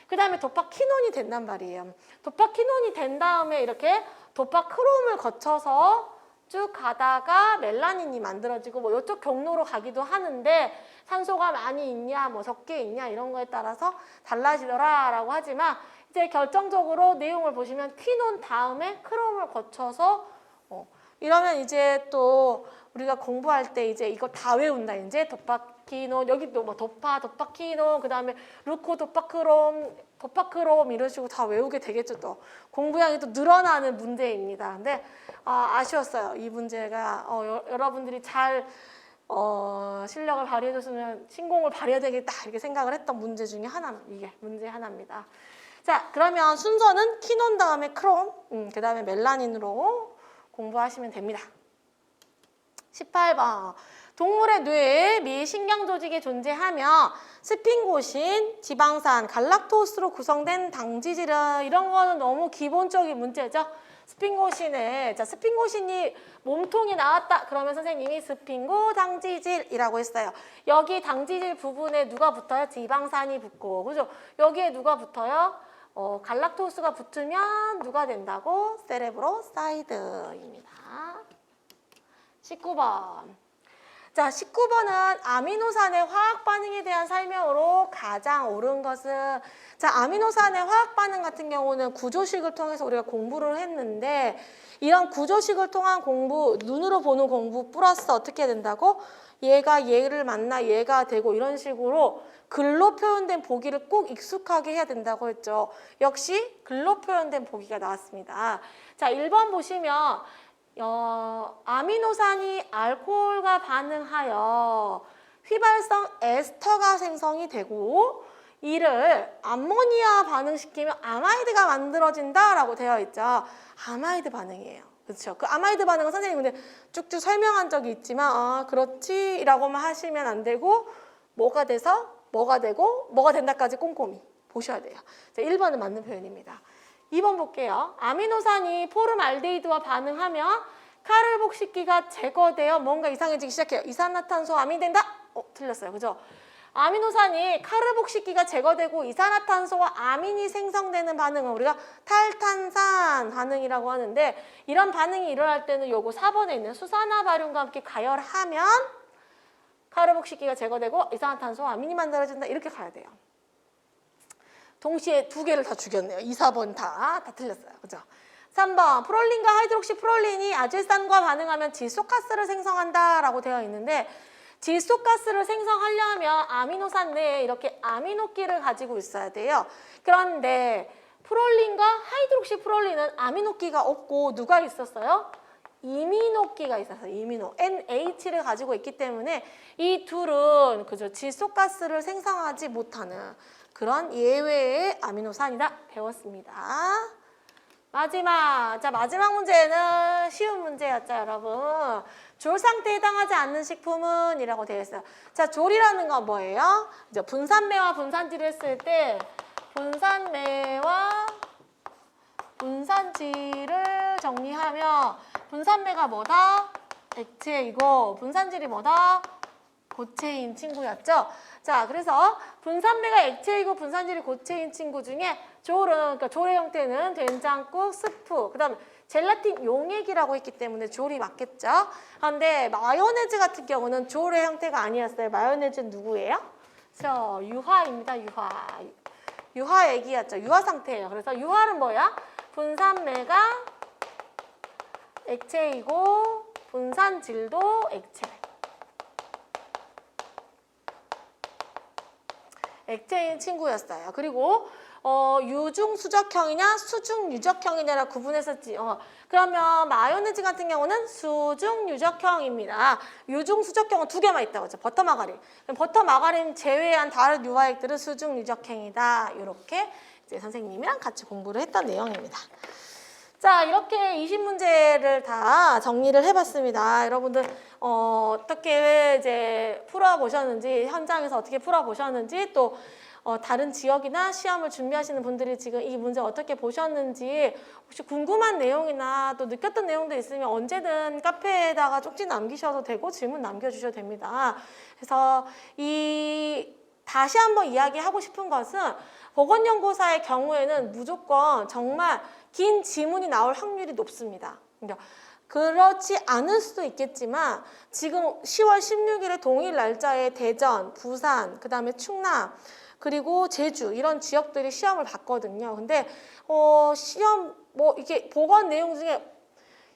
그 다음에 도파키논이 된단 말이에요. 도파키논이 된 다음에 이렇게 도파크롬을 거쳐서 쭉 가다가 멜라닌이 만들어지고 뭐 이쪽 경로로 가기도 하는데, 산소가 많이 있냐 뭐 적게 있냐 이런 거에 따라서 달라지더라라고 하지만, 이제 결정적으로 내용을 보시면 키논 다음에 크롬을 거쳐서 이러면 이제 또 우리가 공부할 때 이제 이거 다 외운다. 이제 도파키논, 여기 또 뭐 도파키논, 그 다음에 루코 도파크롬 이런 식으로 다 외우게 되겠죠. 또 공부량이 또 늘어나는 문제입니다. 근데 아쉬웠어요. 이 문제가 여러분들이 잘 실력을 발휘해줬으면 신공을 발휘해야 되겠다 이렇게 생각을 했던 문제 중에 이게 문제 하나입니다. 자, 그러면 순서는 키논 다음에 크롬, 그 다음에 멜라닌으로 공부하시면 됩니다. 18번. 동물의 뇌에 미 신경 조직이 존재하며 스핑고신, 지방산, 갈락토스로 구성된 당지질은, 이런 거는 너무 기본적인 문제죠. 스핑고신이 몸통이 나왔다. 그러면 선생님이 스핑고 당지질이라고 했어요. 여기 당지질 부분에 누가 붙어요? 지방산이 붙고, 그죠? 여기에 누가 붙어요? 갈락토스가 붙으면 누가 된다고? 세레브로사이드입니다. 19번. 자, 19번은 아미노산의 화학 반응에 대한 설명으로 가장 옳은 것은, 자, 아미노산의 화학 반응 같은 경우는 구조식을 통해서 우리가 공부를 했는데, 이런 구조식을 통한 공부, 눈으로 보는 공부 플러스 어떻게 된다고? 얘가 얘를 만나 얘가 되고, 이런 식으로 글로 표현된 보기를 꼭 익숙하게 해야 된다고 했죠. 역시 글로 표현된 보기가 나왔습니다. 자, 1번 보시면 아미노산이 알코올과 반응하여 휘발성 에스터가 생성이 되고, 이를 암모니아 반응시키면 아마이드가 만들어진다라고 되어 있죠. 아마이드 반응이에요. 그렇죠? 그 아마이드 반응은 선생님 근데 쭉쭉 설명한 적이 있지만 그렇지 라고만 하시면 안 되고, 뭐가 돼서 뭐가 되고 뭐가 된다까지 꼼꼼히 보셔야 돼요. 자, 1번은 맞는 표현입니다. 2번 볼게요. 아미노산이 포름알데히드와 반응하면 카르복식기가 제거되어 뭔가 이상해지기 시작해요. 이산화탄소 암이 된다? 틀렸어요. 그죠? 아미노산이 카르복식기가 제거되고 이산화탄소와 아민이 생성되는 반응은 우리가 탈탄산 반응이라고 하는데, 이런 반응이 일어날 때는 요거 4번에 있는 수산화 바륨과 함께 가열하면 카르복식기가 제거되고 이산화탄소와 아민이 만들어진다. 이렇게 가야 돼요. 동시에 두 개를 다 죽였네요. 2, 4번 다 틀렸어요. 그죠? 3번, 프롤린과 하이드록시프롤린이 아질산과 반응하면 질소가스를 생성한다라고 되어 있는데, 질소가스를 생성하려면 아미노산 내에 이렇게 아미노끼를 가지고 있어야 돼요. 그런데 프롤린과 하이드록시프롤린은 아미노끼가 없고 누가 있었어요? 이미노끼가 있었어요. 이미노, NH를 가지고 있기 때문에 이 둘은 그죠, 질소가스를 생성하지 못하는 그런 예외의 아미노산이다 배웠습니다. 마지막 문제는 쉬운 문제였죠, 여러분. 졸 상태에 해당하지 않는 식품은 이라고 되어 있어요. 자, 졸이라는 건 뭐예요? 이제 분산매와 분산질을 했을 때 분산매와 분산질을 정리하면 분산매가 뭐다? 액체이고 분산질이 뭐다? 고체인 친구였죠. 자, 그래서 분산매가 액체이고 분산질이 고체인 친구 중에 졸은, 그러니까 졸의 형태는 된장국, 스프, 그 다음에 젤라틴 용액이라고 했기 때문에 졸이 맞겠죠. 그런데 마요네즈 같은 경우는 졸의 형태가 아니었어요. 마요네즈는 누구예요? 그렇죠. 유화입니다. 유화액이었죠. 유화 상태예요. 그래서 유화는 뭐야? 분산매가 액체이고 분산질도 액체인 친구였어요. 그리고 유중수적형이냐 수중유적형이냐라 구분했었지. 그러면 마요네즈 같은 경우는 수중유적형입니다. 유중수적형은 두 개만 있다고 하죠. 버터마가린. 버터마가린 제외한 다른 유화액들은 수중유적형이다. 이렇게 이제 선생님이랑 같이 공부를 했던 내용입니다. 자, 이렇게 20문제를 다 정리를 해봤습니다. 여러분들 어떻게 이제 풀어보셨는지, 현장에서 어떻게 풀어보셨는지, 또 다른 지역이나 시험을 준비하시는 분들이 지금 이 문제 어떻게 보셨는지, 혹시 궁금한 내용이나 또 느꼈던 내용도 있으면 언제든 카페에다가 쪽지 남기셔도 되고 질문 남겨주셔도 됩니다. 그래서 다시 한번 이야기하고 싶은 것은 보건연구사의 경우에는 무조건 정말 긴 지문이 나올 확률이 높습니다. 그렇지 않을 수도 있겠지만 지금 10월 16일에 동일 날짜에 대전, 부산, 그 다음에 충남, 그리고 제주 이런 지역들이 시험을 봤거든요. 근데 시험 이게 보건 내용 중에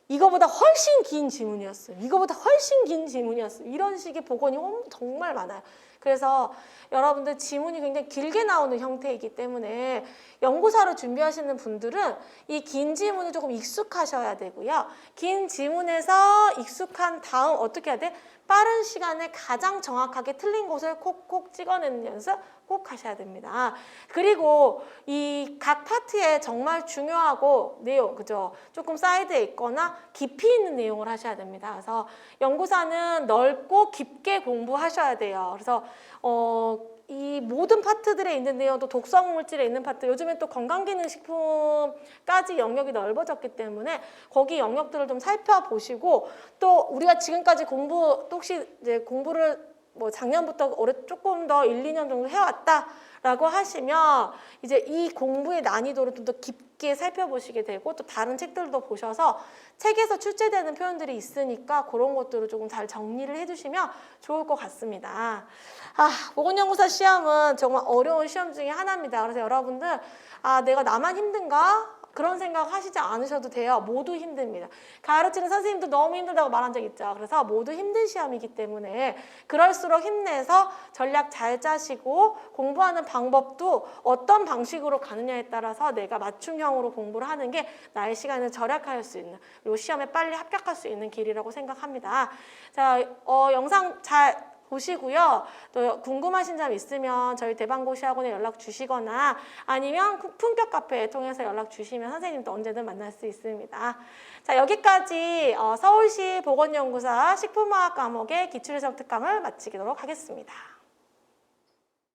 이거보다 훨씬 긴 지문이었어요. 이거보다 훨씬 긴 지문이었어요. 이런 식의 보건이 정말 많아요. 그래서 여러분들 지문이 굉장히 길게 나오는 형태이기 때문에 연구사로 준비하시는 분들은 이 긴 지문이 조금 익숙하셔야 되고요. 긴 지문에서 익숙한 다음 어떻게 해야 돼? 빠른 시간에 가장 정확하게 틀린 곳을 콕콕 찍어내는 연습 꼭 하셔야 됩니다. 그리고 이 각 파트에 정말 중요하고 내용, 그죠? 조금 사이드에 있거나 깊이 있는 내용을 하셔야 됩니다. 그래서 연구사는 넓고 깊게 공부하셔야 돼요. 그래서 이 모든 파트들에 있는 내용도 독성 물질에 있는 파트, 요즘에 또 건강기능식품까지 영역이 넓어졌기 때문에 거기 영역들을 좀 살펴보시고, 또 우리가 지금까지 또 혹시 이제 공부를 작년부터 올해 조금 더 1, 2년 정도 해왔다라고 하시면 이제 이 공부의 난이도를 좀 더 깊게 살펴보시게 되고, 또 다른 책들도 보셔서 책에서 출제되는 표현들이 있으니까 그런 것들을 조금 잘 정리를 해주시면 좋을 것 같습니다. 보건연구사 시험은 정말 어려운 시험 중에 하나입니다. 그래서 여러분들 내가 나만 힘든가? 그런 생각 하시지 않으셔도 돼요. 모두 힘듭니다. 가르치는 선생님도 너무 힘들다고 말한 적 있죠. 그래서 모두 힘든 시험이기 때문에 그럴수록 힘내서 전략 잘 짜시고, 공부하는 방법도 어떤 방식으로 가느냐에 따라서 내가 맞춤형으로 공부를 하는 게 나의 시간을 절약할 수 있는, 그리고 시험에 빨리 합격할 수 있는 길이라고 생각합니다. 자, 영상 잘 보시고요. 또 궁금하신 점 있으면 저희 대방고시학원에 연락 주시거나 아니면 품격 카페 통해서 연락 주시면 선생님도 언제든 만날 수 있습니다. 자, 여기까지 서울시 보건연구사 식품화학 과목의 기출해석 특강을 마치도록 하겠습니다.